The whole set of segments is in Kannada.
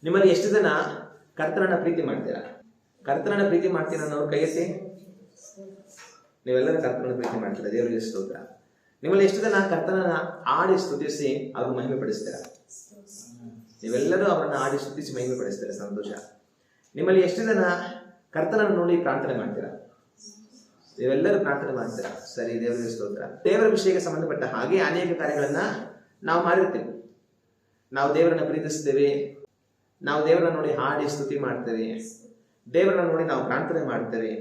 ನಿಮ್ಮಲ್ಲಿ ಎಷ್ಟು ಜನ ಕರ್ತನನ್ನ ಪ್ರೀತಿ ಮಾಡ್ತೀರಾ? ಕರ್ತನನ್ನ ಪ್ರೀತಿ ಮಾಡ್ತೀರಾ ಅನ್ನೋರು ಕೈ ಎತ್ತಿ. ನೀವೆಲ್ಲರೂ ಕರ್ತನನ್ನ ಪ್ರೀತಿ ಮಾಡ್ತೀರಾ, ದೇವರಿಗೆ ಸ್ತೋತ್ರ. ನಿಮ್ಮಲ್ಲಿ ಎಷ್ಟು ಜನ ಕರ್ತನನ್ನ ಆಡಿ ಸ್ತುತಿಸಿ ಅವ್ರನ್ನ ಮಹಿಮೆ ಪಡಿಸ್ತೀರಾ? ನೀವೆಲ್ಲರೂ ಅವರನ್ನ ಆಡಿ ಸ್ತುತಿಸಿ ಮಹಿಮೆ ಪಡಿಸ್ತೀರಾ, ಸಂತೋಷ. ನಿಮ್ಮಲ್ಲಿ ಎಷ್ಟು ಜನ ಕರ್ತನನ್ನು ನೋಡಿ ಪ್ರಾರ್ಥನೆ ಮಾಡ್ತೀರಾ? ನೀವೆಲ್ಲರೂ ಪ್ರಾರ್ಥನೆ ಮಾಡ್ತೀರಾ, ಸರಿ, ದೇವರಿಗೆ ಸ್ತೋತ್ರ. ದೇವರ ವಿಷಯಕ್ಕೆ ಸಂಬಂಧಪಟ್ಟ ಹಾಗೆ ಅನೇಕ ಕಾರ್ಯಗಳನ್ನ ನಾವು ಮಾಡಿರ್ತೀವಿ. ನಾವು ದೇವರನ್ನ ಪ್ರೀತಿಸ್ತೇವೆ, ನಾವು ದೇವರನ್ನ ನೋಡಿ ಹಾಡಿ ಸ್ತುತಿ ಮಾಡ್ತೇವೆ, ದೇವರನ್ನ ನೋಡಿ ನಾವು ಪ್ರಾರ್ಥನೆ ಮಾಡ್ತೇವೆ,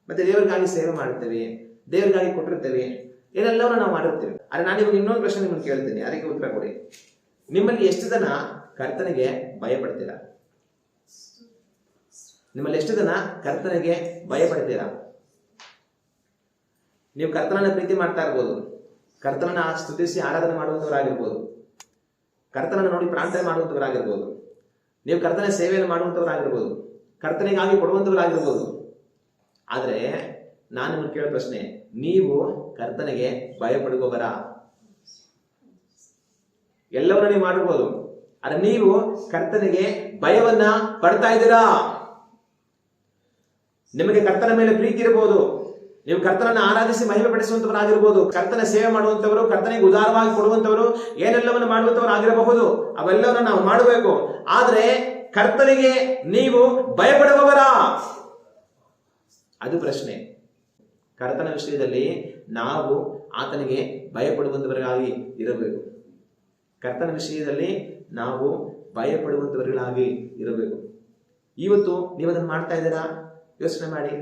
ಮತ್ತೆ ದೇವರಿಗಾಗಿ ಸೇವೆ ಮಾಡ್ತೇವೆ, ದೇವರಿಗಾಗಿ ಕೊಟ್ಟಿರ್ತೇವೆ, ಇದೆಲ್ಲವನ್ನ ನಾವು ಮಾಡಿರ್ತೀವಿ. ಆದ್ರೆ ನಾನು ಇವಾಗ ಇನ್ನೊಂದು ಪ್ರಶ್ನೆ ನಿಮ್ಮನ್ನು ಕೇಳ್ತೀನಿ, ಅದಕ್ಕೆ ಉತ್ತರ ಕೊಡಿ. ನಿಮ್ಮಲ್ಲಿ ಎಷ್ಟು ಜನ ಕರ್ತನಿಗೆ ಭಯ ಪಡ್ತೀರಾ? ನಿಮ್ಮಲ್ಲಿ ಎಷ್ಟು ಜನ ಕರ್ತನಿಗೆ ಭಯ ಪಡ್ತೀರಾ? ನೀವು ಕರ್ತನನ್ನ ಪ್ರೀತಿ ಮಾಡ್ತಾ ಇರ್ಬೋದು, ಕರ್ತನನ್ನ ಸ್ತುತಿಸಿ ಆರಾಧನೆ ಮಾಡುವಂತವರಾಗಿರ್ಬೋದು, ಕರ್ತನನ್ನ ನೋಡಿ ಪ್ರಾರ್ಥನೆ ಮಾಡುವಂತವರಾಗಿರ್ಬೋದು, ನೀವು ಕರ್ತನ ಸೇವೆಯನ್ನು ಮಾಡುವಂತವರಾಗಿರ್ಬೋದು, ಕರ್ತನಿಗಾಗಿ ಕೊಡುವಂತವರಾಗಿರ್ಬೋದು. ಆದ್ರೆ ನಾನು ನಿಮ್ಮನ್ನು ಕೇಳೋ ಪ್ರಶ್ನೆ, ನೀವು ಕರ್ತನಿಗೆ ಭಯ ಪಡುವವರ? ಎಲ್ಲವನ್ನ ನೀವು ಮಾಡಿರ್ಬೋದು, ಆದ್ರೆ ನೀವು ಕರ್ತನಿಗೆ ಭಯವನ್ನ ಪಡ್ತಾ ಇದ್ದೀರಾ? ನಿಮಗೆ ಕರ್ತನ ಮೇಲೆ ಪ್ರೀತಿ ಇರಬಹುದು, ನೀವು ಕರ್ತನನ್ನ ಆರಾಧಿಸಿ ಮಹಿಮೆ ಪಡಿಸುವಂತವರಾಗಿರ್ಬೋದು, ಕರ್ತನ ಸೇವೆ ಮಾಡುವಂತವರು, ಕರ್ತನಿಗೆ ಉದಾರವಾಗಿ ಕೊಡುವಂತವರು, ಏನೆಲ್ಲವನ್ನು ಮಾಡುವಂತವರಾಗಿರಬಹುದು. ಅವೆಲ್ಲವನ್ನ ನಾವು ಮಾಡಬೇಕು. ಆದ್ರೆ ಕರ್ತನಿಗೆ ನೀವು ಭಯಪಡುವವರ? ಅದು ಪ್ರಶ್ನೆ. ಕರ್ತನ ವಿಷಯದಲ್ಲಿ ನಾವು ಆತನಿಗೆ ಭಯಪಡುವಂತವರಾಗಿ ಇರಬೇಕು. ಕರ್ತನ ವಿಷಯದಲ್ಲಿ ನಾವು ಭಯಪಡುವಂತವர்களಾಗಿ ಇರಬೇಕು. ಇವತ್ತು ನೀವು ಅದನ್ನು ಮಾಡ್ತಾ ಇದ್ದೀರಾ? ಯೋಚನೆ ಮಾಡಿ.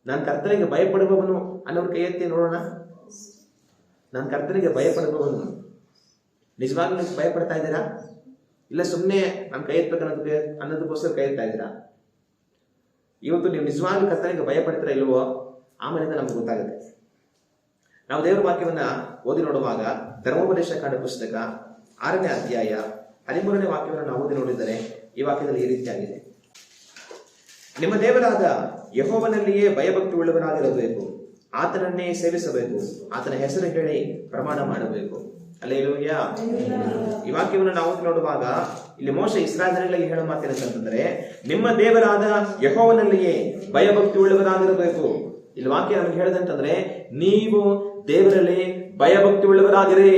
ನಾನು ಕರ್ತನಿಗೆ ಭಯಪಡುವವನು ಅನ್ನೋರು ಕೈ ಎತ್ತಿ ನೋಡೋಣ. ನಾನು ಕರ್ತನಿಗೆ ಭಯಪಡುವವನು, ನಿಜವಾಗ್ಲೂ ನೀವು ಭಯಪಡ್ತಾ ಇದ್ದೀರಾ? ಇಲ್ಲ ಸುಮ್ಮನೆ ನಾನು ಕೈ ಎತ್ತಬೇಕು ಅನ್ನೋದಕ್ಕೋಸ್ಕರ ಕೈ ಎತ್ತಾ ಇದ್ದೀರಾ? ಇವತ್ತು ನೀವು ನಿಜವಾಗ್ಲೂ ಕರ್ತನಿಗೆ ಭಯಪಡ್ತೀರಾ ಇಲ್ವೋ? ಆಮೇಲೆ ನಮ್ಗೆ ಗೊತ್ತಾಗುತ್ತೆ. ನಾವು ದೇವರ ವಾಕ್ಯವನ್ನ ಓದಿ ನೋಡುವಾಗ ಧರ್ಮೋಪದೇಶ ಕಾಂಡ ಪುಸ್ತಕ 6ನೇ ಅಧ್ಯಾಯ 13ನೇ ವಾಕ್ಯವನ್ನು ನಾವು ಓದಿ ನೋಡಿದರೆ ಈ ವಾಕ್ಯದಲ್ಲಿ ಈ ರೀತಿಯಾಗಿದೆ: ನಿಮ್ಮ ದೇವರಾದ ಯೆಹೋವನಲ್ಲಿಯೇ ಭಯಭಕ್ತಿ ಉಳ್ಳವರಾಗಿರಬೇಕು, ಆತನನ್ನೇ ಸೇವಿಸಬೇಕು, ಆತನ ಹೆಸರು ಹೇಳಿ ಪ್ರಮಾಣ ಮಾಡಬೇಕು. ಹಲ್ಲೆಲೂಯಾ. ಈ ವಾಕ್ಯವನ್ನು ನಾವು ನೋಡುವಾಗ ಇಲ್ಲಿ ಮೋಶೆ ಇಸ್ರಾಯೇಲರಿಗೆ ಹೇಳೋ ಮಾತೇನಂತಂದ್ರೆ, ನಿಮ್ಮ ದೇವರಾದ ಯೆಹೋವನಲ್ಲಿಯೇ ಭಯಭಕ್ತಿ ಉಳ್ಳವರಾಗಿರಬೇಕು. ಇಲ್ಲಿ ವಾಕ್ಯ ನಮಗೆ ಹೇಳದಂತಂದ್ರೆ, ನೀವು ದೇವರಲ್ಲಿ ಭಯಭಕ್ತಿ ಉಳ್ಳವರಾಗಿರಿ.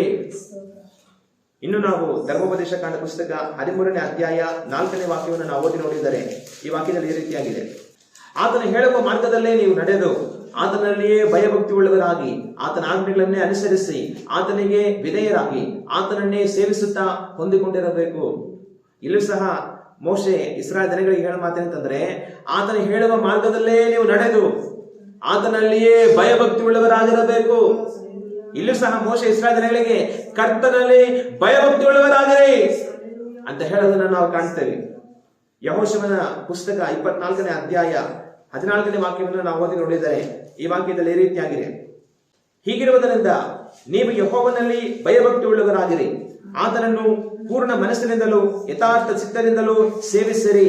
ಇನ್ನು ನಾವು ಧರ್ಮೋಪದೇಶ ಕಾಂಡ ಪುಸ್ತಕ 13ನೇ ಅಧ್ಯಾಯ 4ನೇ ವಾಕ್ಯವನ್ನು ನಾವು ಓದಿ ನೋಡಿದರೆ ಈ ವಾಕ್ಯದಲ್ಲಿ ಈ ರೀತಿಯಾಗಿದೆ: ಆತನ ಹೇಳುವ ಮಾರ್ಗದಲ್ಲೇ ನೀವು ನಡೆದು ಆತನಲ್ಲಿಯೇ ಭಯಭಕ್ತಿ ಉಳ್ಳವರಾಗಿ ಆತನ ಆಜ್ಞೆಗಳನ್ನೇ ಅನುಸರಿಸಿ ಆತನಿಗೆ ವಿಧೇಯರಾಗಿ ಆತನನ್ನೇ ಸೇವಿಸುತ್ತಾ ಹೊಂದಿಕೊಂಡಿರಬೇಕು. ಇಲ್ಲೂ ಸಹ ಮೋಶೆ ಇಸ್ರಾಯೇಲ್ ಜನಗಳಿಗೆ ಹೇಳೋ ಮಾತೇನಂತಂದ್ರೆ, ಆತನ ಹೇಳುವ ಮಾರ್ಗದಲ್ಲೇ ನೀವು ನಡೆದು ಆತನಲ್ಲಿಯೇ ಭಯಭಕ್ತಿ ಉಳ್ಳವರಾಗಿರಬೇಕು. ಇಲ್ಲೂ ಸಹ ಮೋಶೆ ಇಸ್ರಾಯೇಲ್ ಜನಗಳಿಗೆ ಕರ್ತನಲ್ಲಿ ಭಯಭಕ್ತಿ ಉಳ್ಳವರಾಗಿರಿ ಅಂತ ಹೇಳೋದನ್ನ ನಾವು ಕಾಣ್ತೇವೆ. ಯೆಹೋಶುವನ ಪುಸ್ತಕ 24ನೇ ಅಧ್ಯಾಯ 14ನೇ ವಾಕ್ಯವನ್ನು ನಾವು ಓದಿ ನೋಡಿದರೆ ಈ ವಾಕ್ಯದಲ್ಲಿ ಈ ರೀತಿಯಾಗಿದೆ: ಹೀಗಿರುವುದರಿಂದ ನೀವು ಯೆಹೋವನಲ್ಲಿ ಭಯಭಕ್ತಿ ಉಳ್ಳವರಾಗಿರಿ, ಆತನನ್ನು ಪೂರ್ಣ ಮನಸ್ಸಿನಿಂದಲೂ ಯಥಾರ್ಥ ಚಿತ್ತದಿಂದಲೂ ಸೇವಿಸಿರಿ.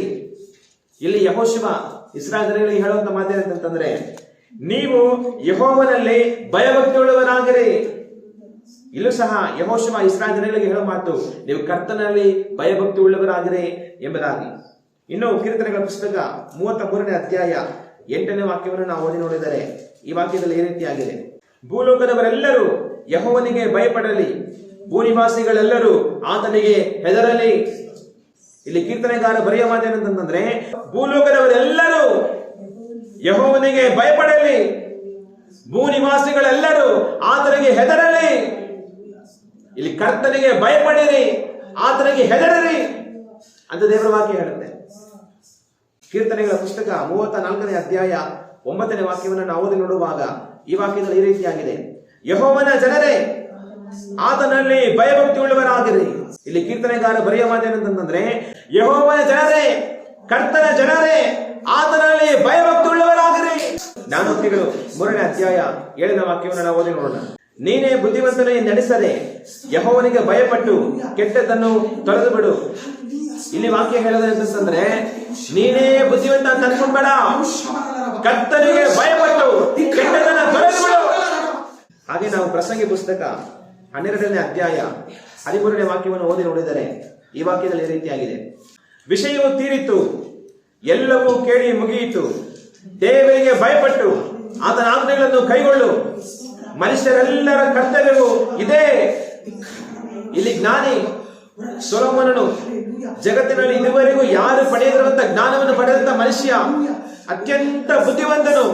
ಇಲ್ಲಿ ಯೆಹೋಶುವ ಇಸ್ರಾಯೇಲ್ ಜನಗಳಿಗೆ ಹೇಳುವಂತ ಮಾತೇನಂತಂದ್ರೆ, ನೀವು ಯೆಹೋವನಲ್ಲಿ ಭಯಭಕ್ತಿ ಉಳ್ಳವರಾಗಿರಿ. ಇಲ್ಲೂ ಸಹ ಯೆಹೋಶುವ ಇಸ್ರಾಯೇಲ್ ಜನಗಳಿಗೆ ಹೇಳೋ ಮಾತು, ನೀವು ಕರ್ತನಲ್ಲಿ ಭಯಭಕ್ತಿ ಉಳ್ಳವರಾಗಿರಿ ಎಂಬುದಾಗಿ. ಇನ್ನು ಕೀರ್ತನೆಗಳ ಪುಸ್ತಕ 33ನೇ ಅಧ್ಯಾಯ 8ನೇ ವಾಕ್ಯವನ್ನು ನಾವು ಓದಿ ನೋಡಿದರೆ ಈ ವಾಕ್ಯದಲ್ಲಿ ಈ ರೀತಿಯಾಗಿದೆ: ಭೂಲೋಕದವರೆಲ್ಲರೂ ಯೆಹೋವನಿಗೆ ಭಯಪಡಲಿ, ಭೂನಿವಾಸಿಗಳೆಲ್ಲರೂ ಆತನಿಗೆ ಹೆದರಲಿ. ಇಲ್ಲಿ ಕೀರ್ತನೆಗಾರ ಬರೆಯುವ ಮಾತೇನಂತಂದ್ರೆ, ಭೂಲೋಕದವರೆಲ್ಲರೂ ಯೆಹೋವನಿಗೆ ಭಯಪಡಲಿ, ಭೂನಿವಾಸಿಗಳೆಲ್ಲರೂ ಆತನಿಗೆ ಹೆದರಲಿ. ಇಲ್ಲಿ ಕರ್ತನಿಗೆ ಭಯಪಡಿರಿ, ಆತನಿಗೆ ಹೆದರರಿ ಅಂತ ದೇವರ ವಾಕ್ಯ ಹೇಳುತ್ತೆ. ಕೀರ್ತನೆಗಳ ಪುಸ್ತಕ 34ನೇ ಅಧ್ಯಾಯ 9ನೇ ವಾಕ್ಯವನ್ನು ನಾವು ಓದಿ ನೋಡುವಾಗ ಈ ವಾಕ್ಯದಲ್ಲಿ ಈ ರೀತಿಯಾಗಿದೆ: ಯೆಹೋವನ ಜನರೇ ಆತನಲ್ಲಿ ಭಯಭಕ್ತಿ ಉಳ್ಳವರಾಗಿರಿ. ಇಲ್ಲಿ ಕೀರ್ತನೆಗಾರ ಬರೆಯುವ ಮಾತೇನಂತಂದ್ರೆ, ಯೆಹೋವನ ಜನರೇ, ಕರ್ತನ ಜನರೇ ಆತನಲ್ಲಿ ಭಯಭಕ್ತಿ ಉಳ್ಳವರಾಗಿರಿ. ಜ್ಞಾನೋಕ್ತಿಗಳು 3ನೇ ಅಧ್ಯಾಯ 7ನೇ ವಾಕ್ಯವನ್ನು ನಾವು ಓದಿ ನೋಡೋಣ: ನೀನೇ ಬುದ್ಧಿವಂತನೇ ನಡೆಸದೆ ಯೆಹೋವನಿಗೆ ಭಯಪಟ್ಟು ಕೆಟ್ಟದ್ದನ್ನು ತೊರೆದು ಬಿಡು. ಇಲ್ಲಿ ವಾಕ್ಯ ಹೇಳೋದಂತಂದ್ರೆ, ನೀನೇ ಬುದ್ಧಿವಂತ ಅಂತ ಅನ್ಕೊಂಡ್ಬೇಡ, ಕರ್ತನಿಗೆ ಭಯಪಟ್ಟು ಕೆಟ್ಟದನ್ನ ತೊರೆದು ಬಿಡು. ಹಾಗೆ ನಾವು ಪ್ರಸಂಗಿ ಪುಸ್ತಕ 12ನೇ ಅಧ್ಯಾಯ 13ನೇ ವಾಕ್ಯವನ್ನು ಓದಿ ನೋಡಿದರೆ ಈ ವಾಕ್ಯದಲ್ಲಿ ಈ ರೀತಿಯಾಗಿದೆ, ವಿಷಯವು ತೀರಿತು, ಎಲ್ಲವೂ ಕೇಳಿ ಮುಗಿಯಿತು, ದೇವರಿಗೆ ಭಯಪಟ್ಟು ಆತನ ಆಜ್ಞೆಗಳನ್ನು ಕೈಗೊಳ್ಳು, ಮನುಷ್ಯರೆಲ್ಲರ ಕರ್ತವ್ಯವು ಇದೇ. ಇಲ್ಲಿ ಜ್ಞಾನಿ ಸೊಲೊಮೋನನು ಜಗತ್ತಿನಲ್ಲಿ ಇದುವರೆಗೂ ಯಾರು ಪಡೆದಿರುವಂತ ಜ್ಞಾನವನ್ನು ಪಡೆದಂತ ಮನುಷ್ಯ, ಅತ್ಯಂತ ಬುದ್ಧಿವಂತನು.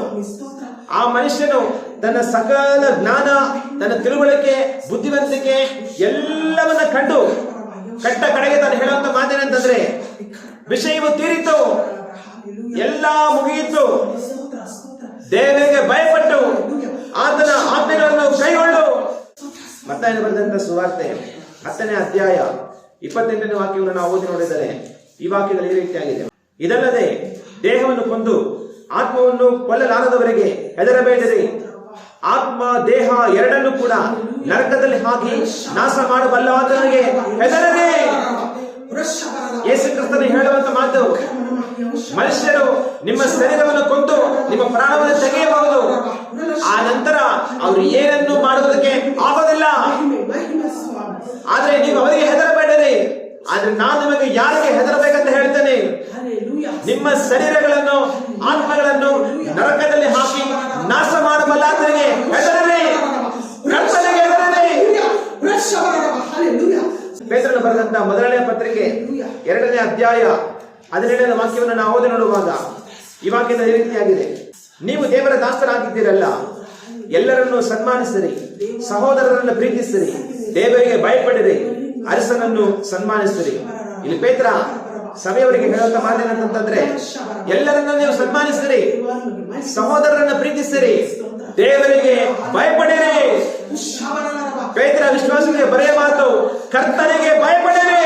ಆ ಮನುಷ್ಯನು ತನ್ನ ಸಕಲ ಜ್ಞಾನ, ತನ್ನ ತಿಳುವಳಿಕೆ, ಬುದ್ಧಿವಂತಿಕೆ ಎಲ್ಲವನ್ನ ಕಂಡು ಕಟ್ಟ ಕಡೆಗೆ ತಾನು ಹೇಳುವಂತ ಮಾತೇನಂತಂದ್ರೆ, ವಿಷಯವು ತೀರಿತು, ಎಲ್ಲ ಮುಗಿಯಿತು, ದೇವರಿಗೆ ಭಯಪಟ್ಟು ಆತನ ಆಜ್ಞೆಗಳನ್ನು ಕೈಗೊಳ್ಳು. ಮತ್ತಾಯನು ಬರೆದಂತ ಸುವಾರ್ತೆ 10ನೇ ಅಧ್ಯಾಯ 28ನೇ ವಾಕ್ಯವನ್ನು ನಾವು ಓದಿ ನೋಡಿದರೆ ಈ ವಾಕ್ಯದಲ್ಲಿ ಈ ರೀತಿಯಾಗಿದೆ, ಇದಲ್ಲದೆ ದೇಹವನ್ನು ಕೊಂದು ಆತ್ಮವನ್ನು ಕೊಲ್ಲಲಾರದವರೆಗೆ ಹೆದರಬೇಡಿರಿ. ಆತ್ಮ ದೇಹ ಎರಡನ್ನು ಕೂಡ ನರಕದಲ್ಲಿ ಹಾಕಿ ನಾಶ ಮಾಡಬಲ್ಲ ಆತನಿಗೆ ಹೆದರದೆ. ಯೇಸು ಕ್ರಿಸ್ತನು ಹೇಳುವಂತ ಮಾತು, ಮನುಷ್ಯರು ನಿಮ್ಮ ಶರೀರವನ್ನು ಕೊಂದು ನಿಮ್ಮ ಪ್ರಾಣವನ್ನು ತೆಗೆಯಬಹುದು, ಆ ನಂತರ ಅವರು ಏನನ್ನು ಮಾಡುವುದಕ್ಕೆ ಆಗೋದಿಲ್ಲ. ಆದ್ರೆ ನೀವು ಅವರಿಗೆ ಹೆದರಬೇಡಿರಿ. ಆದ್ರೆ ನಾನು ನಿಮಗೆ ಯಾರಿಗೆ ಹೆದರಬೇಕಂತ ಹೇಳ್ತೇನೆ, ನಿಮ್ಮ ಶರೀರಗಳನ್ನು, ಆತ್ಮಗಳನ್ನು ನರಕದಲ್ಲಿ ಹಾಕಿ ನಾಶ ಮಾಡಬಲ್ಲ ಆತನಿಗೆ ಹೆದರರಿ, ಕರ್ತನಿಗೆ ಹೆದರರಿ. ಪೇತ್ರನು ಬರೆದಂತ ಮೊದಲನೇ ಪತ್ರಿಕೆ 2ನೇ ಅಧ್ಯಾಯ 17ನೇ ವಾಕ್ಯವನ್ನು ನಾವು ಓದಿ ನೋಡುವಾಗ ಈ ವಾಕ್ಯದ ಈ ರೀತಿಯಾಗಿದೆ, ನೀವು ದೇವರ ದಾಸರಾಗಿದ್ದೀರಲ್ಲ, ಎಲ್ಲರನ್ನು ಸನ್ಮಾನಿಸಿರಿ, ಸಹೋದರರನ್ನು ಪ್ರೀತಿಸಿರಿ, ದೇವರಿಗೆ ಭಯಪಡಿರಿ, ಅರಸನನ್ನು ಸನ್ಮಾನಿಸಿರಿ. ಇಲ್ಲಿ ಪೇತ್ರ ಸಭೆಯವರಿಗೆ ಹೇಳುವಂತ ಮಾತೇನಂತಂದ್ರೆ, ಎಲ್ಲರನ್ನ ನೀವು ಸನ್ಮಾನಿಸಿರಿ, ಸಹೋದರರನ್ನ ಪ್ರೀತಿಸಿರಿ, ದೇವರಿಗೆ ಭಯಪಡಿರಿ. ಪೇತ್ರ ವಿಶ್ವಾಸಕ್ಕೆ ಬರೆಯ ಮಾತು, ಕರ್ತನಿಗೆ ಭಯಪಡಿರಿ.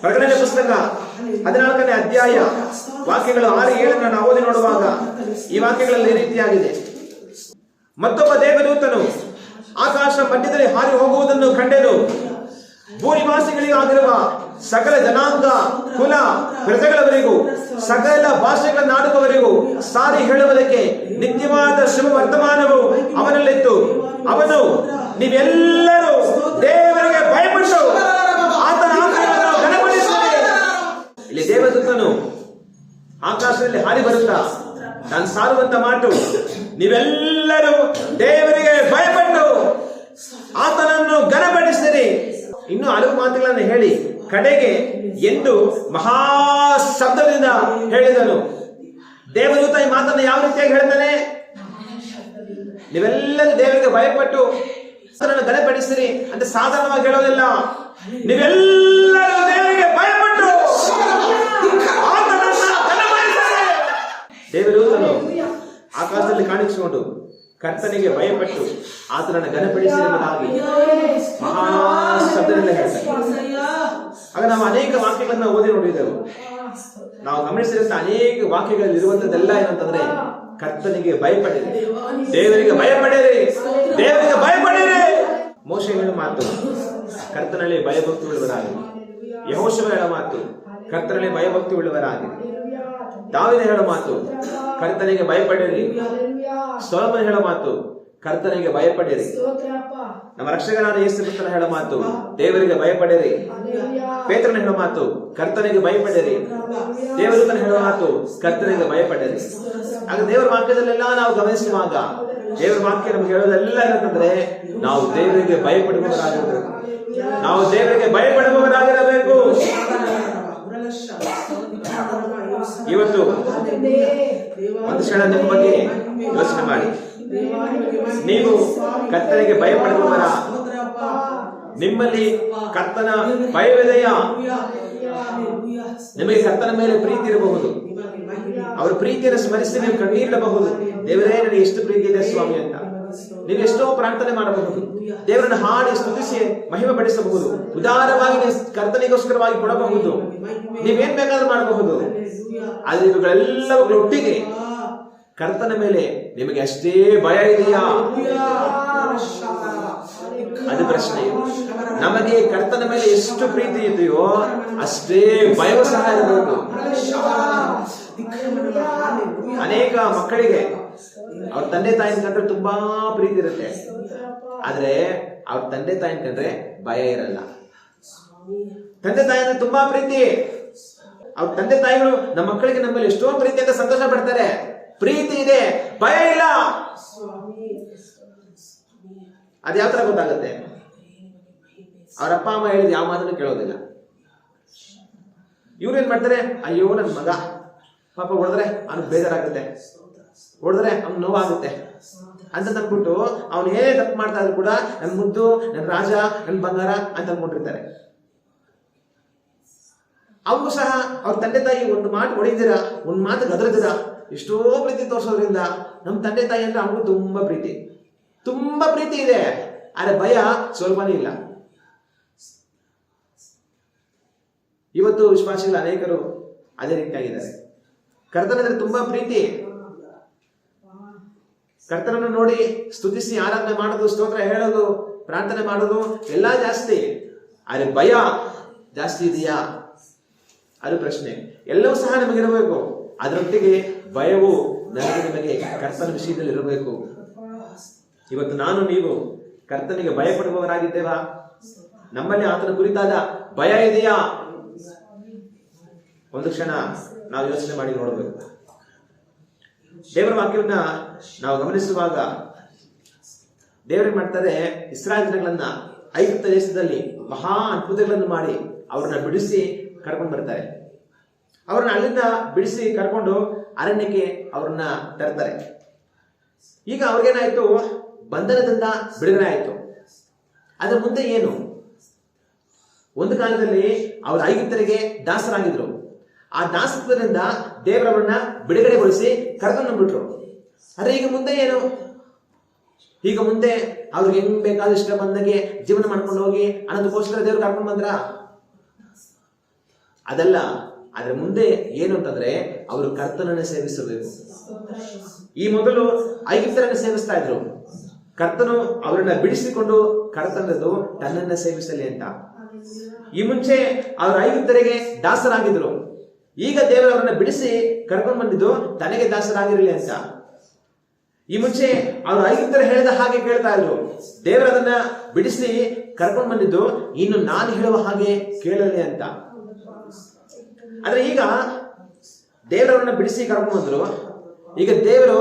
ಪ್ರಕಟಣೆ ಪುಸ್ತಕ 14ನೇ ಅಧ್ಯಾಯ ವಾಕ್ಯಗಳು 6-7 ನಾವು ಓದಿ ನೋಡುವಾಗ ಈ ವಾಕ್ಯಗಳಲ್ಲಿ ಈ ರೀತಿಯಾಗಿದೆ, ಮತ್ತೊಬ್ಬ ದೇವದೂತನು ಆಕಾಶ ಮಧ್ಯದಲ್ಲಿ ಹಾರಿ ಹೋಗುವುದನ್ನು ಕಂಡೆನು. ಭೂನಿವಾಸಿಗಳಿಗಾಗಿರುವ ಸಕಲ ಜನಾಂಗ, ಕುಲ, ಪ್ರಜೆಗಳವರಿಗೂ, ಸಕಲ ಭಾಷೆಗಳನ್ನಾಡುವವರಿಗೂ ಸಾರಿ ಹೇಳುವುದಕ್ಕೆ ನಿತ್ಯವಾದ ಶುಭ ವರ್ತಮಾನವು ಅವನಲ್ಲಿತ್ತು. ಅವನು, ನೀವೆಲ್ಲರೂ ದೇವರಿಗೆ ಭಯಪಟ್ಟು ಆತನ ಆಜ್ಞೆಗಳನ್ನು ಘನಪಡಿಸಿರಿ. ಇಲ್ಲಿ ದೇವದೂತನು ಆಕಾಶದಲ್ಲಿ ಹಾರಿ ಬರುತ್ತಾ ನಾನು ಸಾರುವಂತ ಮಾತು, ನೀವೆಲ್ಲರೂ ದೇವರಿಗೆ ಭಯಪಟ್ಟು ಆತನನ್ನು ಘನಪಡಿಸಿರಿ. ಇನ್ನು ಹಲವು ಮಾತುಗಳನ್ನು ಹೇಳಿ ಕಡೆಗೆ ಎಂದು ಮಹಾ ಶಬ್ದದಿಂದ ಹೇಳಿದನು. ದೇವದೂತ ಈ ಮಾತನ್ನು ಯಾವ ರೀತಿಯಾಗಿ ಹೇಳ್ತಾನೆ, ನೀವೆಲ್ಲರೂ ದೇವರಿಗೆ ಭಯಪಟ್ಟು ಆತನನ್ನು ಘನಪಡಿಸಿರಿ ಅಂತ ಸಾಧಾರಣವಾಗಿ ಹೇಳೋದಿಲ್ಲ. ನೀವೆಲ್ಲರೂ ದೇವರಿಗೆ ಭಯಪಟ್ಟು ಆತನನ್ನು ಘನಪಡಿಸಿರಿ. ದೇವದೂತನು ಆಕಾಶದಲ್ಲಿ ಕಾಣಿಸಿಕೊಂಡು ಕರ್ತನಿಗೆ ಭಯಪಟ್ಟು ಆತನನ್ನು ಘನಪಡಿಸಿರುವುದಾಗಿ ಮಹಾ ಶಬ್ದದಿಂದ ಹೇಳ್ತಾರೆ. ಆಗ ನಾವು ಅನೇಕ ವಾಕ್ಯಗಳನ್ನ ಓದಿ ನೋಡಿದೆವು. ನಾವು ಗಮನಿಸಿದಂತ ಅನೇಕ ವಾಕ್ಯಗಳಲ್ಲಿ ಇರುವಂತದ್ದೆಲ್ಲ ಏನಂತಂದ್ರೆ, ಕರ್ತನಿಗೆ ಭಯಪಡಿರಿ, ದೇವರಿಗೆ ಭಯಪಡಿರಿ, ದೇವರಿಗೆ ಭಯಪಡಿರಿ. ಮೋಶೆ ಹೇಳೋ ಮಾತು, ಕರ್ತನಲ್ಲಿ ಭಯಭಕ್ತಿ ಉಳ್ಳವರಾಗಿರಿ. ಯೆಹೋಶುವ ಹೇಳೋ ಮಾತು, ಕರ್ತನಲ್ಲಿ ಭಯಭಕ್ತಿ ಉಳ್ಳವರಾಗಿರಿ. ದಾವೀದ ಹೇಳೋ ಮಾತು, ಕರ್ತನಿಗೆ ಭಯಪಡಿರಿ. ಸೊಲೊಮೋನ ಹೇಳೋ ಮಾತು, ಕರ್ತನಿಗೆ ಭಯಪಡಿರಿ. ನಮ್ಮ ರಕ್ಷಕನಾದ ಯೇಸು ಕ್ರಿಸ್ತನ ಹೇಳೋ ಮಾತು, ದೇವರಿಗೆ ಭಯಪಡಿರಿ. ಪೇತ್ರನ ಹೇಳೋ ಮಾತು, ಕರ್ತನಿಗೆ ಭಯಪಡಿರಿ. ದೇವದೂತನ ಹೇಳೋ ಮಾತು, ಕರ್ತನಿಗೆ ಭಯಪಡಿರಿ. ಆಗ ದೇವರ ವಾಕ್ಯದಲ್ಲೆಲ್ಲ ನಾವು ಗಮನಿಸುವಾಗ ದೇವರ ವಾಕ್ಯ ನಮ್ಗೆ ಹೇಳೋದೆಲ್ಲ ಏನಂತಂದ್ರೆ, ನಾವು ದೇವರಿಗೆ ಭಯಪಡುವವರಾಗಿರಬೇಕು. ನಾವು ದೇವರಿಗೆ ಭಯಪಡುವವರಾಗಿರಬೇಕು. ಇವತ್ತು ಒಂದು ಕ್ಷಣ ನಿಮ್ಮ ಬಗ್ಗೆ ಯೋಚನೆ ಮಾಡಿ. ನೀವು ಕರ್ತನಿಗೆ ಭಯಪಡುವವರ? ನಿಮ್ಮಲ್ಲಿ ಕರ್ತನ ಭಯವಿದೆಯಾ? ನಿಮಗೆ ಕರ್ತನ ಮೇಲೆ ಪ್ರೀತಿ ಇರಬಹುದು. ಅವರ ಪ್ರೀತಿಯನ್ನು ಸ್ಮರಿಸಿ ನೀವು ಕಣ್ಣೀರಿಡಬಹುದು. ದೇವರೇ, ನನಗೆ ಎಷ್ಟು ಪ್ರೀತಿ ಇದೆ ಸ್ವಾಮಿ ಅಂತ ನೀವು ಎಷ್ಟೋ ಪ್ರಾರ್ಥನೆ ಮಾಡಬಹುದು. ದೇವರನ್ನು ಹಾಡಿ ಸ್ತುತಿಸಿ ಮಹಿಮೆ ಪಡಿಸಬಹುದು. ಉದಾರವಾಗಿ ಕರ್ತನಿಗೋಸ್ಕರವಾಗಿ ಕೊಡಬಹುದು. ನೀವೇನ್ ಬೇಕಾದ್ರೂ ಮಾಡಬಹುದು. ಆದ್ರೆ ಇವುಗಳೆಲ್ಲವುಗಳ ಒಟ್ಟಿಗೆ ಕರ್ತನ ಮೇಲೆ ನಿಮಗೆ ಅಷ್ಟೇ ಭಯ ಇದೆಯಾ? ಅದು ಪ್ರಶ್ನೆ. ನಮಗೆ ಕರ್ತನ ಮೇಲೆ ಎಷ್ಟು ಪ್ರೀತಿ ಇದೆಯೋ ಅಷ್ಟೇ ಭಯವೂ ಸಹ ಇರಬೇಕು. ಅನೇಕ ಮಕ್ಕಳಿಗೆ ಅವ್ರ ತಂದೆ ತಾಯಿನ ಕಂಡ್ರೆ ತುಂಬಾ ಪ್ರೀತಿ ಇರುತ್ತೆ, ಆದ್ರೆ ಅವ್ರ ತಂದೆ ತಾಯಿನ ಕಂಡ್ರೆ ಭಯ ಇರಲ್ಲ. ತಂದೆ ತಾಯಿ ಅಂದ್ರೆ ತುಂಬಾ ಪ್ರೀತಿ. ಅವ್ರ ತಂದೆ ತಾಯಿಗಳು ನಮ್ಮ ಮಕ್ಕಳಿಗೆ ನಮ್ಮಲ್ಲಿ ಎಷ್ಟೋ ಪ್ರೀತಿಯಿಂದ ಸಂತೋಷ ಪಡ್ತಾರೆ. ಪ್ರೀತಿ ಇದೆ, ಭಯ ಇಲ್ಲ. ಅದ್ ಯಾವ ತರ ಗೊತ್ತಾಗುತ್ತೆ? ಅವ್ರ ಅಪ್ಪ ಅಮ್ಮ ಹೇಳಿದ ಯಾವ ಮಾತನ್ನು ಕೇಳೋದಿಲ್ಲ. ಇವ್ರು ಏನ್ ಮಾಡ್ತಾರೆ, ಅಯ್ಯೋ ನನ್ ಮಗ ಪಾಪ ಹೊಡೆದ್ರೆ ಅವ್ನಿಗೆ ಬೇಜಾರಾಗುತ್ತೆ, ಹೊಡೆದ್ರೆ ಅವ್ನಿಗೆ ನೋವಾಗುತ್ತೆ ಅಂತ ಅಂದ್ಬಿಟ್ಟು ಅವ್ನು ಏನೇ ತಪ್ಪು ಮಾಡ್ತಾ ಇದ್ರು ಕೂಡ ನನ್ ಮುದ್ದು, ನನ್ ರಾಜ, ನನ್ ಬಂಗಾರ ಅಂತ ಅನ್ಕೊಂಡಿರ್ತಾರೆ. ಅವ್ರು ಸಹ ಅವ್ರ ತಂದೆ ತಾಯಿ ಒಂದು ಮಾತು ಹೊಡಿದಿರ, ಒಂದ್ ಮಾತು ಗದರಿದಿರ, ಎಷ್ಟೋ ಪ್ರೀತಿ ತೋರಿಸೋದ್ರಿಂದ ನಮ್ಮ ತಂದೆ ತಾಯಿ ಅಂದ್ರೆ ಅವ್ರಿಗೂ ತುಂಬಾ ಪ್ರೀತಿ ಇದೆ. ಆದ್ರೆ ಭಯ ಸ್ವಲ್ಪನೇ ಇಲ್ಲ. ಇವತ್ತು ವಿಶ್ವಾಸಿಗಳು ಅನೇಕರು ಅದೇ ರೀತಿಯಾಗಿದ್ದಾರೆ. ಕರ್ತನಂದ್ರೆ ತುಂಬಾ ಪ್ರೀತಿ. ಕರ್ತನನ್ನು ನೋಡಿ ಸ್ತುತಿಸಿ ಆರಾಧನೆ ಮಾಡೋದು, ಸ್ತೋತ್ರ ಹೇಳೋದು, ಪ್ರಾರ್ಥನೆ ಮಾಡೋದು ಎಲ್ಲಾ ಜಾಸ್ತಿ. ಆದ್ರೆ ಭಯ ಜಾಸ್ತಿ ಇದೆಯಾ ಅದು ಪ್ರಶ್ನೆ. ಎಲ್ಲವೂ ಸಹ ನಮಗಿರಬೇಕು. ಅದರೊಟ್ಟಿಗೆ ಭಯವು ನಿಮಗೆ ಕರ್ತನ ವಿಷಯದಲ್ಲಿ ಇರಬೇಕು. ಇವತ್ತು ನಾನು ನೀವು ಕರ್ತನಿಗೆ ಭಯ ಪಡುವವರಾಗಿದ್ದೇವಾ? ನಮ್ಮಲ್ಲಿ ಆತನ ಕುರಿತಾದ ಭಯ ಇದೆಯಾ? ಒಂದು ಕ್ಷಣ ನಾವು ಯೋಚನೆ ಮಾಡಿ ನೋಡಬೇಕು. ದೇವರ ವಾಕ್ಯವನ್ನ ನಾವು ಗಮನಿಸುವಾಗ ದೇವರೇನ್ ಮಾಡ್ತಾರೆ, ಇಸ್ರಾಯೇಲ್ ಜನಗಳನ್ನ ಐಗುಪ್ತ ದೇಶದಲ್ಲಿ ಮಹಾ ಅದ್ಭುತಗಳನ್ನು ಮಾಡಿ ಅವ್ರನ್ನ ಬಿಡಿಸಿ ಕರ್ಕೊಂಡು ಬರ್ತಾರೆ. ಅವ್ರನ್ನ ಅಲ್ಲಿಂದ ಬಿಡಿಸಿ ಕರ್ಕೊಂಡು ಅರಣ್ಯಕ್ಕೆ ಅವ್ರನ್ನ ತರ್ತಾರೆ. ಈಗ ಅವ್ರಿಗೇನಾಯ್ತು, ಬಂಧನದಿಂದ ಬಿಡುಗಡೆ ಆಯ್ತು. ಅದ್ರ ಮುಂದೆ ಏನು? ಒಂದು ಕಾಲದಲ್ಲಿ ಅವರು ಐಗುಪ್ತರಿಗೆ ದಾಸರಾಗಿದ್ರು. ಆ ದಾಸತ್ವದಿಂದ ದೇವರವ್ರನ್ನ ಬಿಡುಗಡೆಗೊಳಿಸಿ ಕರ್ಕೊಂಡು ಬಿಟ್ರು. ಆದ್ರೆ ಈಗ ಮುಂದೆ ಏನು? ಈಗ ಮುಂದೆ ಅವ್ರಿಗೆ ಹೆಂಗ್ ಬೇಕಾದ ಇಷ್ಟ ಬಂದಾಗೆ ಜೀವನ ಮಾಡ್ಕೊಂಡು ಹೋಗಿ ಅನ್ನೋದಕ್ಕೋಸ್ಕರ ದೇವ್ರು ಕರ್ಕೊಂಡು ಬಂದ್ರ? ಅದಲ್ಲ. ಆದ್ರೆ ಮುಂದೆ ಏನು ಅಂತಂದ್ರೆ ಅವರು ಕರ್ತನನ್ನು ಸೇವಿಸಬೇಕು. ಈ ಮೊದಲು ಐಗುಪ್ತರನ್ನು ಸೇವಿಸ್ತಾ ಇದ್ರು. ಕರ್ತನು ಅವರನ್ನ ಬಿಡಿಸಿಕೊಂಡು ಕರ್ತನದು ತನ್ನನ್ನ ಸೇವಿಸಲಿ ಅಂತ. ಈ ಮುಂಚೆ ಅವರು ಐಗುಪ್ತರಿಗೆ ದಾಸರಾಗಿದ್ರು. ಈಗ ದೇವರವರನ್ನ ಬಿಡಿಸಿ ಕರ್ಕೊಂಡು ಬಂದಿದ್ದು ತನಗೆ ದಾಸರಾಗಿರಲಿ ಅಂತ. ಈ ಮುಂಚೆ ಅವರು ಐಗುಪ್ತರ ಹೇಳಿದ ಹಾಗೆ ಕೇಳ್ತಾ ಇದ್ರು. ದೇವರದನ್ನ ಬಿಡಿಸಿ ಕರ್ಕೊಂಡು ಬಂದಿದ್ದು ಇನ್ನು ನಾನು ಹೇಳುವ ಹಾಗೆ ಕೇಳಲಿ ಅಂತ. ಆದ್ರೆ ಈಗ ದೇವರವರನ್ನ ಬಿಡಿಸಿ ಕರ್ಕೊಂಡು ಬಂದ್ರು. ಈಗ ದೇವರು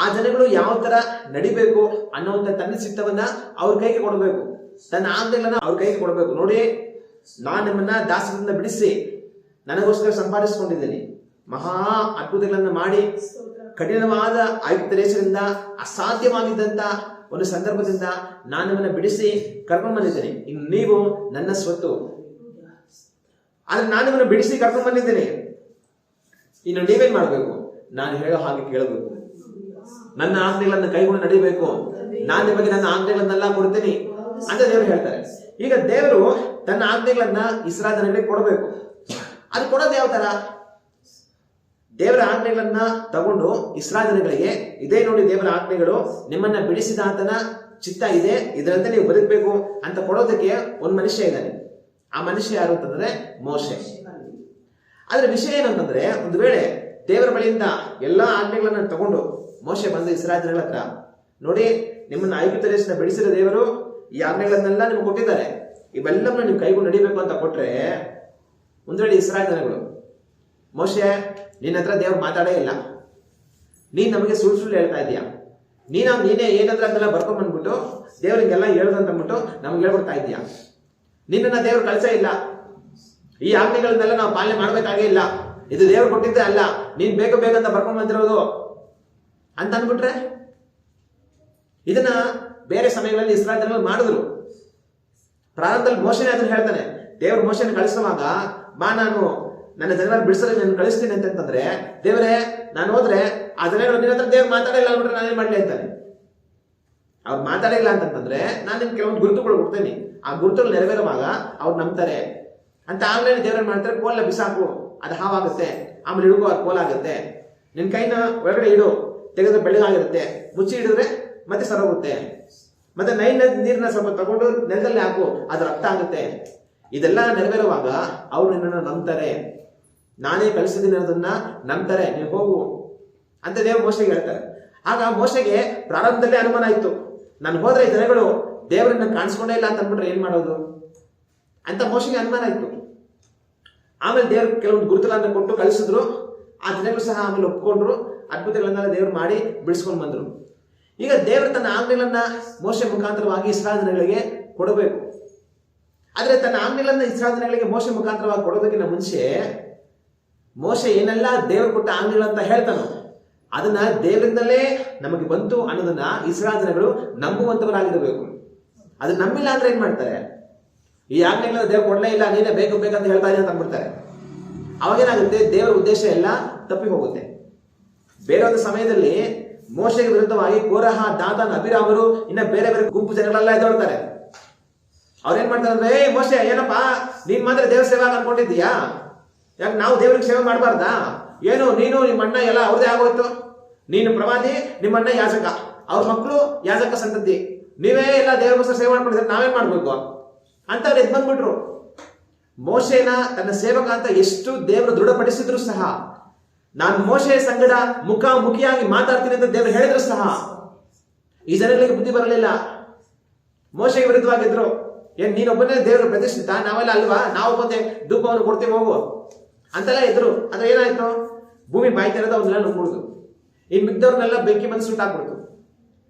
ಆ ಜನಗಳು ಯಾವ ತರ ನಡಿಬೇಕು ಅನ್ನುವಂತ ತನ್ನ ಚಿತ್ತವನ್ನ ಅವ್ರ ಕೈಗೆ ಕೊಡಬೇಕು, ತನ್ನ ಆಜ್ಞೆಗಳನ್ನ ಅವ್ರ ಕೈಗೆ ಕೊಡಬೇಕು. ನೋಡಿ, ನಾನು ನಿಮ್ಮನ್ನ ದಾಸರಿಂದ ಬಿಡಿಸಿ ನನಗೋಸ್ಕರ ಸಂಪಾದಿಸಿಕೊಂಡಿದ್ದೀನಿ. ಮಹಾ ಅದ್ಭುತಗಳನ್ನು ಮಾಡಿ ಕಠಿಣವಾದ ಐಗುಪ್ತ ದೇಶದಿಂದ ಅಸಾಧ್ಯವಾಗಿದ್ದಂತ ಒಂದು ಸಂದರ್ಭದಿಂದ ನಾನು ನಿಮ್ಮನ್ನ ಬಿಡಿಸಿ ಕರ್ಕೊಂಡು ಬಂದಿದ್ದೇನೆ. ಇನ್ನು ನೀವು ನನ್ನ ಸ್ವತ್ತು. ಆದ್ರೆ ನಾನು ನಿಮ್ಮನ್ನ ಬಿಡಿಸಿ ಕರ್ಕೊಂಡು ಬಂದಿದ್ದೇನೆ. ಇನ್ನು ನೀವೇನ್ ಮಾಡಬೇಕು? ನಾನು ಹೇಳೋ ಹಾಗೆ ಕೇಳಬೇಕು. ನನ್ನ ಆಜ್ಞೆಗಳನ್ನು ಕೈಗೊಂಡು ನಡಿಬೇಕು. ನಾನು ನಿಮಗೆ ನನ್ನ ಆಜ್ಞೆಗಳನ್ನೆಲ್ಲ ಕೊಡ್ತೀನಿ ಅಂತ ದೇವರು ಹೇಳ್ತಾರೆ. ಈಗ ದೇವರು ತನ್ನ ಆಜ್ಞೆಗಳನ್ನ ಇಸ್ರಾಯೇಲ್ ಜನರಿಗೆ ಕೊಡಬೇಕು. ಅದು ಕೊಡೋದು ಯಾವ ತರ? ದೇವರ ಆಜ್ಞೆಗಳನ್ನ ತಗೊಂಡು ಇಸ್ರಾಯೇಲ್ ಜನಗಳಿಗೆ ಇದೇ ನೋಡಿ ದೇವರ ಆಜ್ಞೆಗಳು, ನಿಮ್ಮನ್ನ ಬಿಡಿಸಿದ ಆತನ ಚಿತ್ತ ಇದೆ, ಇದರಂತೆ ನೀವು ಬದುಕಬೇಕು ಅಂತ ಕೊಡೋದಕ್ಕೆ ಒಂದು ಮನುಷ್ಯ ಇದ್ದಾನೆ. ಆ ಮನುಷ್ಯ ಯಾರು ಅಂತಂದ್ರೆ ಮೋಶೆ. ಆದ್ರೆ ವಿಷಯ ಏನಂತಂದ್ರೆ, ಒಂದು ವೇಳೆ ದೇವರ ಬಳಿಯಿಂದ ಎಲ್ಲಾ ಆಜ್ಞೆಗಳನ್ನ ತಗೊಂಡು ಮೋಶೆ ಬಂದು ಇಸ್ರಾಯೇಲ್ ಜನಗಳ ಹತ್ರ, ನೋಡಿ ನಿಮ್ಮನ್ನ ಐಗುಪ್ತ ದೇಶದಿಂದ ಬಿಡಿಸಿದ ದೇವರು ಈ ಆಜ್ಞೆಗಳನ್ನೆಲ್ಲ ನಿಮ್ಗೆ ಕೊಟ್ಟಿದ್ದಾರೆ, ಇವೆಲ್ಲವನ್ನ ನೀವು ಕೈಗೊಂಡು ನಡಿಬೇಕು ಅಂತ ಕೊಟ್ರೆ, ಒಂದು ವೇಳೆ ಇಸ್ರಾಯೇಲ್ ಜನಗಳು, ಮೋಶೆ ನಿನ್ನ ಹತ್ರ ದೇವ್ರು ಮಾತಾಡೇ ಇಲ್ಲ, ನೀನ್ ನಮಗೆ ಸುಳ್ಳು ಹೇಳ್ತಾ ಇದೀಯಾ, ನೀನೇ ಏನಂದ್ರೆ ಅದೆಲ್ಲ ಬರ್ಕೊಂಡ್ ಬಂದ್ಬಿಟ್ಟು ದೇವ್ರಿಗೆಲ್ಲ ಹೇಳ್ದಂತ ಅಂದ್ಬಿಟ್ಟು ನಮ್ಗೆ ಹೇಳ್ಬಿಡ್ತಾ ಇದೀಯಾ, ನಿನ್ನನ್ನ ದೇವ್ರು ಕಳ್ಸ ಇಲ್ಲ, ಈ ಆಜ್ಞೆಗಳನ್ನೆಲ್ಲ ನಾವು ಪಾಲನೆ ಮಾಡ್ಬೇಕಾಗೇ ಇಲ್ಲ, ಇದು ದೇವ್ರು ಕೊಟ್ಟಿದ್ದೆ ಅಲ್ಲ, ನೀನ್ ಬೇಕಂತ ಬರ್ಕೊಂಡ್ ಬಂದಿರೋದು ಅಂತ ಅಂದ್ಬಿಟ್ರೆ, ಇದನ್ನ ಬೇರೆ ಸಮಯಗಳಲ್ಲಿ ಇಸ್ರಾಯೇಲ್ ಜನಗಳು ಮಾಡಿದ್ರು. ಪ್ರಾರಂಭದಲ್ಲಿ ಮೋಶೆನೇ ಅದನ್ನ ಹೇಳ್ತಾನೆ. ದೇವ್ರು ಮೋಶೆನ ಕಳಿಸುವಾಗ, ಬಾ ನಾನು ನನ್ನ ಜನರನ್ನು ಬಿಡಿಸಲು ನಾನು ಕಳಿಸ್ತೀನಿ ಅಂತಂದ್ರೆ, ದೇವರೇ ನಾನು ಹೋದ್ರೆ ಆ ಜನಗಳು ನಿನ್ನ ಹತ್ರ ದೇವ್ರು ಮಾತಾಡಿಲ್ಲ ಅಂದ್ಬಿಟ್ರೆ ನಾನೇನ್ ಮಾಡ್ಲಿ ಅಂತಾನೆ. ಅವ್ರು ಮಾತಾಡಿಲ್ಲ ಅಂತಂದ್ರೆ ನಾನು ನಿಮ್ಗೆ ಕೆಲವೊಂದು ಗುರುತುಗಳು ಕೊಡ್ತೇನೆ, ಆ ಗುರುತುಗಳು ನೆರವೇರುವಾಗ ಅವ್ರು ನಂಬ್ತಾರೆ ಅಂತ. ಆನ್ಲೈನ್ ದೇವ್ರನ್ನ ಮಾಡ್ತಾರೆ, ಕೋಲ್ನ ಬಿಸಾಕು, ಅದು ಹಾವಾಗುತ್ತೆ, ಆಮೇಲೆ ಹಿಡುಗು ಅದು ಕೋಲಾಗುತ್ತೆ, ನಿನ್ ಕೈನ ಒಳಗಡೆ ಇಡು, ತೆಗೆದ್ರೆ ಬೆಳ್ಳಗಾಗಿರುತ್ತೆ, ಮುಚ್ಚಿ ಹಿಡಿದ್ರೆ ಮತ್ತೆ ಸರೋಗುತ್ತೆ, ಮತ್ತೆ ನೀರನ್ನ ಸ್ವಲ್ಪ ತಗೊಂಡು ನೆಲದಲ್ಲಿ ಹಾಕು, ಅದು ರಕ್ತ ಆಗುತ್ತೆ. ಇದೆಲ್ಲ ನೆರವೇರುವಾಗ ಅವ್ರು ನಿನ್ನನ್ನು ನಂಬ್ತಾರೆ, ನಾನೇ ಕಳಿಸಿದ್ದೀನಿ ಅನ್ನೋದನ್ನ ನಂಬ್ತಾರೆ, ನೀವು ಹೋಗು ಅಂತ ದೇವ್ರು ಮೋಶೆಗೆ ಹೇಳ್ತಾರೆ. ಆಗ ಮೋಶೆಗೆ ಪ್ರಾರಂಭದಲ್ಲೇ ಅನುಮಾನ ಇತ್ತು, ನಾನು ಹೋದ್ರೆ ಜನಗಳು ದೇವರನ್ನ ಕಾಣಿಸ್ಕೊಂಡೇ ಇಲ್ಲ ಅಂತ ಅಂದ್ಬಿಟ್ರೆ ಏನ್ ಮಾಡೋದು ಅಂತ ಮೋಶೆಗೆ ಅನುಮಾನ ಇತ್ತು. ಆಮೇಲೆ ದೇವರು ಕೆಲವೊಂದು ಗುರುತುಗಳನ್ನು ಕೊಟ್ಟು ಕಳಿಸಿದ್ರು. ಆ ಜನಗಳು ಸಹ ಆಮೇಲೆ ಒಪ್ಕೊಂಡ್ರು. ಅದ್ಭುತಗಳನ್ನೆಲ್ಲ ದೇವರು ಮಾಡಿ ಬಿಡಿಸ್ಕೊಂಡು ಬಂದ್ರು. ಈಗ ದೇವರು ತನ್ನ ಆಜ್ಞೆಗಳನ್ನ ಮೋಶೆ ಮುಖಾಂತರವಾಗಿ ಇಸ್ರಾಯೇಲ್ ಜನಗಳಿಗೆ ಕೊಡಬೇಕು. ಆದ್ರೆ ತನ್ನ ಆಜ್ಞೆಗಳನ್ನ ಇಸ್ರಾಯೇಲ್ ಜನಗಳಿಗೆ ಮೋಶೆ ಮುಖಾಂತರವಾಗಿ ಕೊಡೋದಕ್ಕಿಂತ ಮುಂಚೆ ಮೋಶೆ ಏನೆಲ್ಲ ದೇವರು ಕೊಟ್ಟ ಆಜ್ಞೆಗಳಂತ ಹೇಳ್ತಾನೋ ಅದನ್ನ ದೇವರಿಂದಲೇ ನಮಗೆ ಬಂತು ಅನ್ನೋದನ್ನ ಇಸ್ರಾಯೇಲ್ ಜನಗಳು ನಂಬುವಂತವರಾಗಿರಬೇಕು. ಅದು ನಂಬಿಲ್ಲ ಅಂದ್ರೆ ಏನ್ ಮಾಡ್ತಾರೆ? ಈ ಆಜ್ಞೆಗಳನ್ನ ದೇವ್ರು ಕೊಡಲೇ ಇಲ್ಲ, ನೀನೇ ಬೇಕು ಬೇಕಂತ ಹೇಳ್ತಾ ಇದ್ದೀನಿ ಅಂತ ಅಂದ್ಬಿಡ್ತಾರೆ. ಅವಾಗೇನಾಗುತ್ತೆ? ದೇವರ ಉದ್ದೇಶ ಎಲ್ಲ ತಪ್ಪಿ ಹೋಗುತ್ತೆ. ಬೇರೆ ಒಂದು ಸಮಯದಲ್ಲಿ ಮೋಶೆಗೆ ವಿರುದ್ಧವಾಗಿ ಕೋರಹ, ದಾತಾನ್, ಅಬಿರಾಮರು ಇನ್ನ ಬೇರೆ ಬೇರೆ ಗುಂಪು ಜನಗಳೆಲ್ಲ ಎದ್ದೊಳ್ತಾರೆ. ಅವ್ರೇನ್ ಮಾಡ್ತಾರೆ ಅಂದ್ರೆ, ಮೋಶೆ ಏನಪ್ಪಾ ನೀನ್ ಮಾತ್ರ ದೇವ್ರ ಸೇವಾ ಅನ್ಕೊಂಡಿದ್ದೀಯಾ? ಯಾಕೆ ನಾವು ದೇವ್ರಿಗೆ ಸೇವೆ ಮಾಡಬಾರ್ದಾ? ಏನು ನೀನು ನಿಮ್ಮ ಅಣ್ಣ ಎಲ್ಲ ಅವ್ರದೇ ಆಗೋಯ್ತು. ನೀನು ಪ್ರವಾದಿ, ನಿಮ್ಮಣ್ಣ ಯಾಜಕ, ಅವ್ರ ಮಕ್ಕಳು ಯಾಜಕ ಸಂತತಿ, ನೀವೇ ಎಲ್ಲ ದೇವರ ಸೇವೆ ಮಾಡ್ಕೊಂಡಿದ್ರೆ ನಾವೇನ್ ಮಾಡ್ಬೇಕು ಅಂತ ಅವ್ರು ಎದ್ ಬಂದ್ಬಿಟ್ರು. ಮೋಶೆನ ತನ್ನ ಸೇವಕ ಅಂತ ಎಷ್ಟು ದೇವರು ದೃಢಪಡಿಸಿದ್ರು ಸಹ, ನಾನು ಮೋಶೆಯ ಸಂಗಡ ಮುಖಾಮುಖಿಯಾಗಿ ಮಾತಾಡ್ತೀನಿ ಅಂತ ದೇವರು ಹೇಳಿದ್ರು ಸಹ ಈ ಜನಗಳಿಗೆ ಬುದ್ಧಿ ಬರಲಿಲ್ಲ. ಮೋಶೆಗೆ ವಿರುದ್ಧವಾಗಿದ್ರು. ಏನ್ ನೀನೊಬ್ಬನೇ ದೇವರು ಪ್ರತಿಷ್ಠಿತ, ನಾವೆಲ್ಲ ಅಲ್ವಾ, ನಾವು ಬಂದೆ ಧೂಪವನ್ನು ಕೊಡ್ತೀವಿ ಹೋಗು ಅಂತೆಲ್ಲ ಇದ್ರು. ಅದ್ರ ಏನಾಯ್ತು? ಭೂಮಿ ಬಾಯ್ತಿರೋದು ಅವನ್ನೆಲ್ಲ ನುಗ್ಗುಡುದು. ಇನ್ ಮಿದ್ದವ್ರನ್ನೆಲ್ಲ ಬೆಂಕಿ ಬಂದು ಸುಟ್ಟಾಕ್ಬಿಡ್ತು.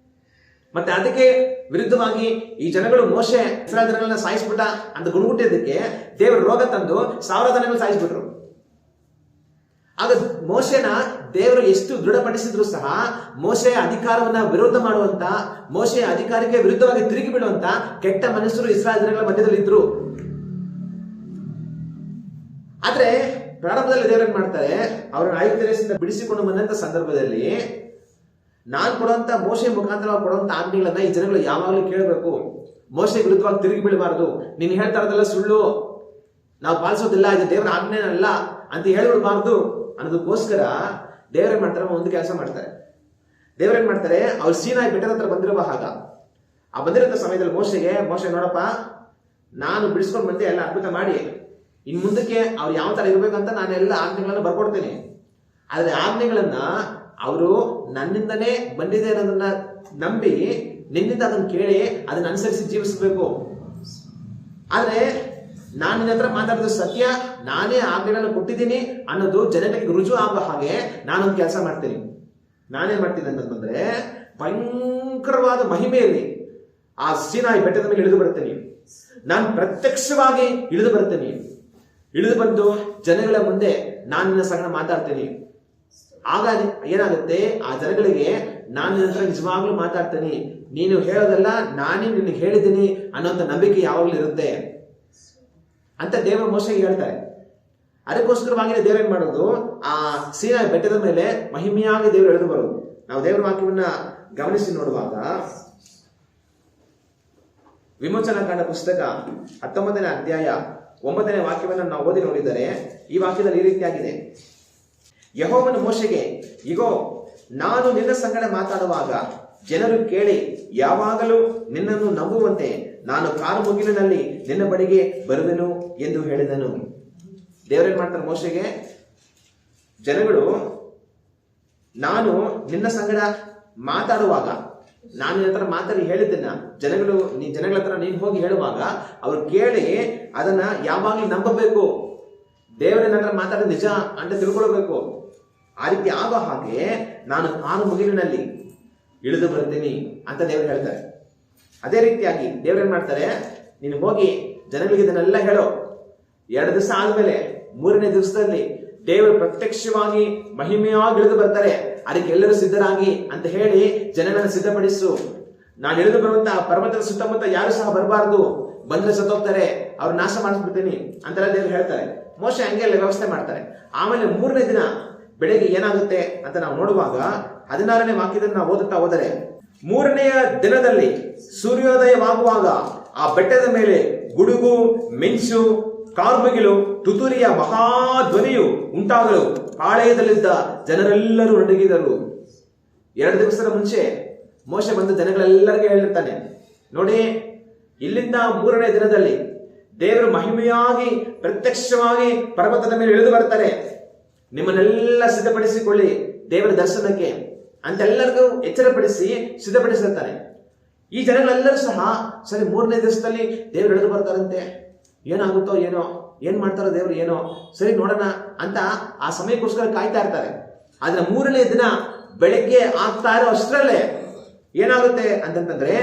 ಮತ್ತೆ ಅದಕ್ಕೆ ವಿರುದ್ಧವಾಗಿ ಈ ಜನಗಳು ಮೋಶೆ ಇಸ್ರಾಯೇಲ್ ಜನಗಳನ್ನ ಸಾಯಿಸ್ಬಿಟ್ಟ ಅಂತ ಗುಣಗುಟ್ಟಿದ್ದಕ್ಕೆ ದೇವರು ರೋಗ ತಂದು 1000 ಜನಗಳು ಸಾಯಿಸ್ಬಿಟ್ರು. ಆಗ ಮೋಶೆನ ದೇವರು ಎಷ್ಟು ದೃಢಪಡಿಸಿದ್ರು ಸಹ ಮೋಶೆಯ ಅಧಿಕಾರವನ್ನ ವಿರೋಧ ಮಾಡುವಂತ, ಮೋಶೆಯ ಅಧಿಕಾರಕ್ಕೆ ವಿರುದ್ಧವಾಗಿ ತಿರುಗಿ ಬಿಡುವಂತ ಕೆಟ್ಟ ಮನುಷ್ಯರು ಇಸ್ರಾಯೇಲ್ ಜನಗಳ ಮಧ್ಯದಲ್ಲಿ ಇದ್ರು. ಆದ್ರೆ ಪ್ರಾರಂಭದಲ್ಲಿ ದೇವರು ಏನ್ ಮಾಡ್ತಾರೆ? ಅವರನ್ನು ಐಗುಪ್ತ ದೇಶದಿಂದ ಬಿಡಿಸಿಕೊಂಡು ಬಂದಂತ ಸಂದರ್ಭದಲ್ಲಿ ನಾನು ಕೊಡುವಂತ ಮೋಶೆ ಮುಖಾಂತರವಾಗಿ ಕೊಡುವಂತ ಆಜ್ಞೆಗಳನ್ನ ಈ ಜನಗಳು ಯಾವಾಗಲೂ ಕೇಳಬೇಕು. ಮೋಶೆ ವಿರುದ್ಧವಾಗಿ ತಿರುಗಿ ಬೀಳಬಾರದು. ನೀನು ಹೇಳ್ತಾ ಇರೋದೆಲ್ಲ ಸುಳ್ಳು, ನಾವು ಪಾಲಿಸೋದಿಲ್ಲ, ಇದು ದೇವರ ಆಜ್ಞೆನಲ್ಲ ಅಂತ ಹೇಳ್ಬಿಡ್ಬಾರ್ದು ಅನ್ನೋದಕ್ಕೋಸ್ಕರ ದೇವರೇನ್ ಮಾಡ್ತಾರೆ? ಒಂದು ಕೆಲಸ ಮಾಡ್ತಾರೆ. ದೇವರೇನ್ ಮಾಡ್ತಾರೆ? ಅವ್ರು ಸೀನಾಯಿ ಬೆಟ್ಟದ ಹತ್ರ ಬಂದಿರುವಾಗ ಆ ಬಂದಿರೋ ಸಮಯದಲ್ಲಿ ಮೋಶೆ ನೋಡಪ್ಪ, ನಾನು ಬಿಡಿಸ್ಕೊಂಡು ಬಂದೆ, ಎಲ್ಲ ಅದ್ಭುತ ಮಾಡಿ, ಇನ್ ಮುಂದಕ್ಕೆ ಅವ್ರು ಯಾವ ತರ ಇರ್ಬೇಕಂತ ನಾನೆಲ್ಲ ಆಜ್ಞೆಗಳನ್ನ ಬರ್ಕೊಡ್ತೀನಿ. ಆದ್ರೆ ಆಜ್ಞೆಗಳನ್ನ ಅವರು ನನ್ನಿಂದನೇ ಬಂದಿದೆ ಅನ್ನೋದನ್ನ ನಂಬಿ ನಿನ್ನಿಂದ ಅದನ್ನ ಕೇಳಿ ಅದನ್ನ ಅನುಸರಿಸಿ ಜೀವಿಸಬೇಕು. ಆದ್ರೆ ನಾನು ನಿನ್ನ ಹತ್ರ ಮಾತಾಡಿದ ಸತ್ಯ, ನಾನೇ ಆಜ್ಞೆಗಳನ್ನ ಕೊಟ್ಟಿದ್ದೀನಿ ಅನ್ನೋದು ಜನತೆಗೆ ರುಜು ಆಗೋ ಹಾಗೆ ನಾನೊಂದು ಕೆಲಸ ಮಾಡ್ತೀನಿ. ನಾನೇನ್ ಮಾಡ್ತೀನಿ ಅಂತಂದ್ರೆ, ಭಯಂಕರವಾದ ಮಹಿಮೆಯಲ್ಲಿ ಆ ಸೀನಾಯಿ ಬೆಟ್ಟದ ಮೇಲೆ ಇಳಿದು ಬರ್ತೇನೆ. ನಾನು ಪ್ರತ್ಯಕ್ಷವಾಗಿ ಇಳಿದು ಬರ್ತೇನೆ. ಇಳಿದು ಬಂದು ಜನಗಳ ಮುಂದೆ ನಾನು ನಿನ್ನ ಸಂಗಡ ಮಾತಾಡ್ತೀನಿ. ಆಗ ಏನಾಗುತ್ತೆ? ಆ ಜನಗಳಿಗೆ ನಾನು ನಿನ್ನ ಹತ್ರ ನಿಜವಾಗ್ಲೂ ಮಾತಾಡ್ತೀನಿ, ನೀನು ಹೇಳೋದಲ್ಲ ನಾನೇ ನಿನಗೆ ಹೇಳಿದ್ದೀನಿ ಅನ್ನೋಂಥ ನಂಬಿಕೆ ಯಾವಾಗಲೂ ಇರುತ್ತೆ ಅಂತ ದೇವರ ಮೋಶೆಗೆ ಹೇಳ್ತಾರೆ. ಅದಕ್ಕೋಸ್ಕರವಾಗಿ ದೇವ್ರ ಏನ್ ಮಾಡೋದು? ಆ ಸೀನಾಯಿ ಬೆಟ್ಟದ ಮೇಲೆ ಮಹಿಮೆಯಾಗಿ ದೇವರು ಎಳೆದು ಬರೋದು. ನಾವು ದೇವರ ವಾಕ್ಯವನ್ನ ಗಮನಿಸಿ ನೋಡುವಾಗ ವಿಮೋಚನಾ ಕಾಂಡ ಪುಸ್ತಕ 19ನೇ ಅಧ್ಯಾಯ 9ನೇ ವಾಕ್ಯವನ್ನು ನಾವು ಓದಿ ನೋಡಿದರೆ ಈ ವಾಕ್ಯದಲ್ಲಿ ಈ ರೀತಿಯಾಗಿದೆ. ಯೆಹೋವನು ಮೋಶೆಗೆ, ಇಗೋ ನಾನು ನಿನ್ನ ಸಂಗಡ ಮಾತಾಡುವಾಗ ಜನರು ಕೇಳಿ ಯಾವಾಗಲೂ ನಿನ್ನನ್ನು ನಂಬುವಂತೆ ನಾನು ಕಾರು ಮುಗಿಲಿನಲ್ಲಿ ನಿನ್ನ ಬಳಿಗೆ ಬರುವೆನು ಎಂದು ಹೇಳಿದನು. ದೇವರೇನ್ ಮಾಡ್ತಾರೆ? ಮೋಶೆಗೆ, ಜನಗಳು ನಾನು ನಿನ್ನ ಸಂಗಡ ಮಾತಾಡುವಾಗ, ನಾನು ನಿನ್ನ ಹತ್ರ ಮಾತಾಡಿ ಹೇಳಿದ್ದನ್ನ ಜನಗಳ ಹತ್ರ ನೀನು ಹೋಗಿ ಹೇಳುವಾಗ ಅವ್ರು ಕೇಳಿ ಅದನ್ನ ಯಾವಾಗಲೂ ನಂಬಬೇಕು. ದೇವರ ಹತ್ರ ಮಾತಾಡೋದು ನಿಜ ಅಂತ ತಿಳ್ಕೊಳ್ಬೇಕು. ಆ ರೀತಿ ಆಗೋ ಹಾಗೆ ನಾನು ಕಾರು ಮುಗಿಲಿನಲ್ಲಿ ಇಳಿದು ಬರ್ತೀನಿ ಅಂತ ದೇವರು ಹೇಳ್ತಾರೆ. ಅದೇ ರೀತಿಯಾಗಿ ದೇವ್ರೇನ್ ಮಾಡ್ತಾರೆ? ನೀನು ಹೋಗಿ ಜನಗಳಿಗೆ ಇದನ್ನೆಲ್ಲ ಹೇಳೋ. 2 ದಿವಸ ಆದ್ಮೇಲೆ 3ನೇ ದಿವಸದಲ್ಲಿ ದೇವರು ಪ್ರತ್ಯಕ್ಷವಾಗಿ ಮಹಿಮೆಯಾಗಿ ಇಳಿದು ಬರ್ತಾರೆ. ಅದಕ್ಕೆ ಎಲ್ಲರೂ ಸಿದ್ಧರಾಗಿ ಅಂತ ಹೇಳಿ ಜನಗಳನ್ನು ಸಿದ್ಧಪಡಿಸು. ನಾನು ಇಳಿದು ಬರುವಂತ ಪರ್ವತದ ಸುತ್ತಮುತ್ತ ಯಾರು ಸಹ ಬರಬಾರದು, ಬಂದ್ರೆ ಸತ್ತೋಗ್ತಾರೆ, ಅವ್ರು ನಾಶ ಮಾಡಿಸ್ಬಿಡ್ತೀನಿ ಅಂತೆಲ್ಲ ದೇವರು ಹೇಳ್ತಾರೆ. ಮೋಶೆ ಹಂಗೆಲ್ಲ ವ್ಯವಸ್ಥೆ ಮಾಡ್ತಾರೆ. ಆಮೇಲೆ 3ನೇ ದಿನ ಬೆಳಗ್ಗೆ ಏನಾಗುತ್ತೆ ಅಂತ ನಾವು ನೋಡುವಾಗ 16ನೇ ವಾಕ್ಯದಲ್ಲಿ ನಾವು ಓದುತ್ತಾ ಹೋದರೆ, 3ನೆಯ ದಿನದಲ್ಲಿ ಸೂರ್ಯೋದಯವಾಗುವಾಗ ಆ ಬೆಟ್ಟದ ಮೇಲೆ ಗುಡುಗು, ಮಿಂಚು, ಕಾರ್ಮುಗಿಲು, ತುತುರಿಯ ಮಹಾಧ್ವನಿಯು ಉಂಟಾಗಲು ಪಾಳೆಯದಲ್ಲಿದ್ದ ಜನರೆಲ್ಲರೂ ನಡುಗಿದರು. 2 ದಿವಸದ ಮುಂಚೆ ಮೋಶೆ ಬಂದು ಜನಗಳೆಲ್ಲರಿಗೂ ಹೇಳಿರ್ತಾನೆ, ನೋಡಿ ಇಲ್ಲಿಂದ 3ನೇ ದಿನದಲ್ಲಿ ದೇವರು ಮಹಿಮೆಯಾಗಿ ಪ್ರತ್ಯಕ್ಷವಾಗಿ ಪರ್ವತದ ಮೇಲೆ ಇಳಿದು ಬರ್ತಾರೆ, ನಿಮ್ಮನ್ನೆಲ್ಲ ಸಿದ್ಧಪಡಿಸಿಕೊಳ್ಳಿ ದೇವರ ದರ್ಶನಕ್ಕೆ ಅಂತೆಲ್ಲರಿಗೂ ಎಚ್ಚರಪಡಿಸಿ ಸಿದ್ಧಪಡಿಸಿರ್ತಾರೆ. ಈ ಜನಗಳೆಲ್ಲರೂ ಸಹ ಸರಿ 3ನೇ ದಿವಸದಲ್ಲಿ ದೇವರು ಇಳಿದು ಬರ್ತಾರಂತೆ, ಏನಾಗುತ್ತೋ ಏನೋ, ಏನ್ ಮಾಡ್ತಾರೋ ದೇವರು ಏನೋ, ಸರಿ ನೋಡೋಣ ಅಂತ ಆ ಸಮಯಕ್ಕೋಸ್ಕರ ಕಾಯ್ತಾ ಇರ್ತಾರೆ. ಆದ್ರೆ 3ನೇ ದಿನ ಬೆಳಗ್ಗೆ ಆಗ್ತಾ ಇರೋ ಅಷ್ಟರಲ್ಲೇ ಏನಾಗುತ್ತೆ ಅಂತಂತಂದ್ರೆ,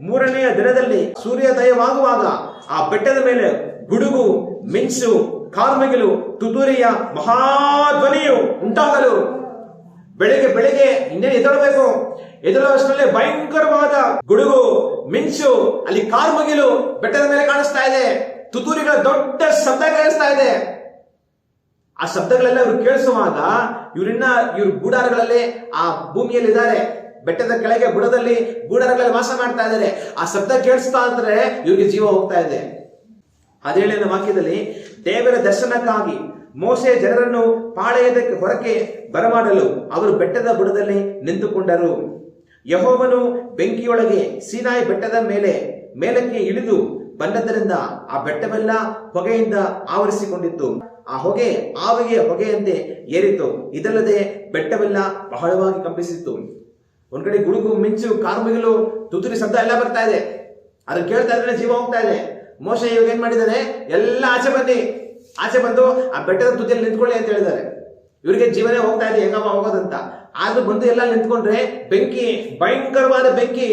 3ನೆಯ ದಿನದಲ್ಲಿ ಸೂರ್ಯೋದಯವಾಗುವಾಗ ಆ ಬೆಟ್ಟದ ಮೇಲೆ ಗುಡುಗು, ಮಿಂಚು, ಕಾರ್ಮಿಗಿಲು, ತುತ್ತೂರಿಯ ಮಹಾಧ್ವನಿಯು ಉಂಟಾಗಲು, ಬೆಳಿಗ್ಗೆ ಇನ್ನೇನು ಎದ್ದೇಳಬೇಕು, ಎದ್ದೇಳುವಷ್ಟರಲ್ಲೇ ಭಯಂಕರವಾದ ಗುಡುಗು, ಮಿಂಚು, ಅಲ್ಲಿ ಕಾರ್ಮಗಿಲು ಬೆಟ್ಟದ ಮೇಲೆ ಕಾಣಿಸ್ತಾ ಇದೆ, ತುತ್ತೂರಿಗಳ ದೊಡ್ಡ ಶಬ್ದ ಕೇಳಿಸ್ತಾ ಇದೆ. ಆ ಶಬ್ದಗಳೆಲ್ಲ ಇವ್ರು ಕೇಳಿಸುವಾಗ ಇವ್ರ ಗೂಡಾರಗಳಲ್ಲೇ ಆ ಭೂಮಿಯಲ್ಲಿ ಇದ್ದಾರೆ, ಬೆಟ್ಟದ ಕೆಳಗೆ ಬುಡದಲ್ಲಿ ಗೂಡಾರಗಳಲ್ಲಿ ವಾಸ ಮಾಡ್ತಾ ಇದ್ದಾರೆ. ಆ ಶಬ್ದ ಕೇಳಿಸ್ತಾ ಇದ್ರೆ ಇವ್ರಿಗೆ ಜೀವ ಹೋಗ್ತಾ ಇದೆ. 17ನೇ ವಾಕ್ಯದಲ್ಲಿ, ದೇವರ ದರ್ಶನಕ್ಕಾಗಿ ಮೋಶೆ ಜನರನ್ನು ಪಾಳೆಯದ ಹೊರಕ್ಕೆ ಬರಮಾಡಲು ಅವರು ಬೆಟ್ಟದ ಬುಡದಲ್ಲಿ ನಿಂತುಕೊಂಡರು. ಯೆಹೋವನು ಬೆಂಕಿಯೊಳಗೆ ಸೀನಾಯಿ ಬೆಟ್ಟದ ಮೇಲಕ್ಕೆ ಇಳಿದು ಬಂದದ್ದರಿಂದ ಆ ಬೆಟ್ಟವೆಲ್ಲ ಹೊಗೆಯಿಂದ ಆವರಿಸಿಕೊಂಡಿತ್ತು. ಆ ಹೊಗೆ ಆವಿಗೆ ಹೊಗೆಯಂತೆ ಏರಿತು. ಇದಲ್ಲದೆ ಬೆಟ್ಟವೆಲ್ಲ ಬಹಳವಾಗಿ ಕಂಪಿಸಿತ್ತು. ಒಂದ್ ಕಡೆ ಗುಡುಗು, ಮಿಂಚು, ಕಾರ್ಮಿಗಿಲು, ತುತ್ತೂರಿ ಶಬ್ದ ಎಲ್ಲ ಬರ್ತಾ ಇದೆ. ಅದನ್ನ ಕೇಳ್ತಾ ಇದ್ರೆ ಜೀವ ಹೋಗ್ತಾ ಇದೆ. ಮೋಶೆ ಇವಾಗ ಏನ್ ಮಾಡಿದ್ದಾನೆ, ಎಲ್ಲ ಆಚೆ ಬಂದು ಆ ಬೆಟ್ಟದ ತುದಿಯಲ್ಲಿ ನಿಂತ್ಕೊಳ್ಳಿ ಅಂತ ಹೇಳಿದ್ದಾರೆ. ಇವರಿಗೆ ಜೀವನೇ ಹೋಗ್ತಾ ಇದೆ, ಹೆಂಗಮ್ಮ ಹೋಗೋದಂತ. ಆದ್ರೂ ಬಂದು ಎಲ್ಲ ನಿಂತ್ಕೊಂಡ್ರೆ ಬೆಂಕಿ, ಭಯಂಕರವಾದ ಬೆಂಕಿ,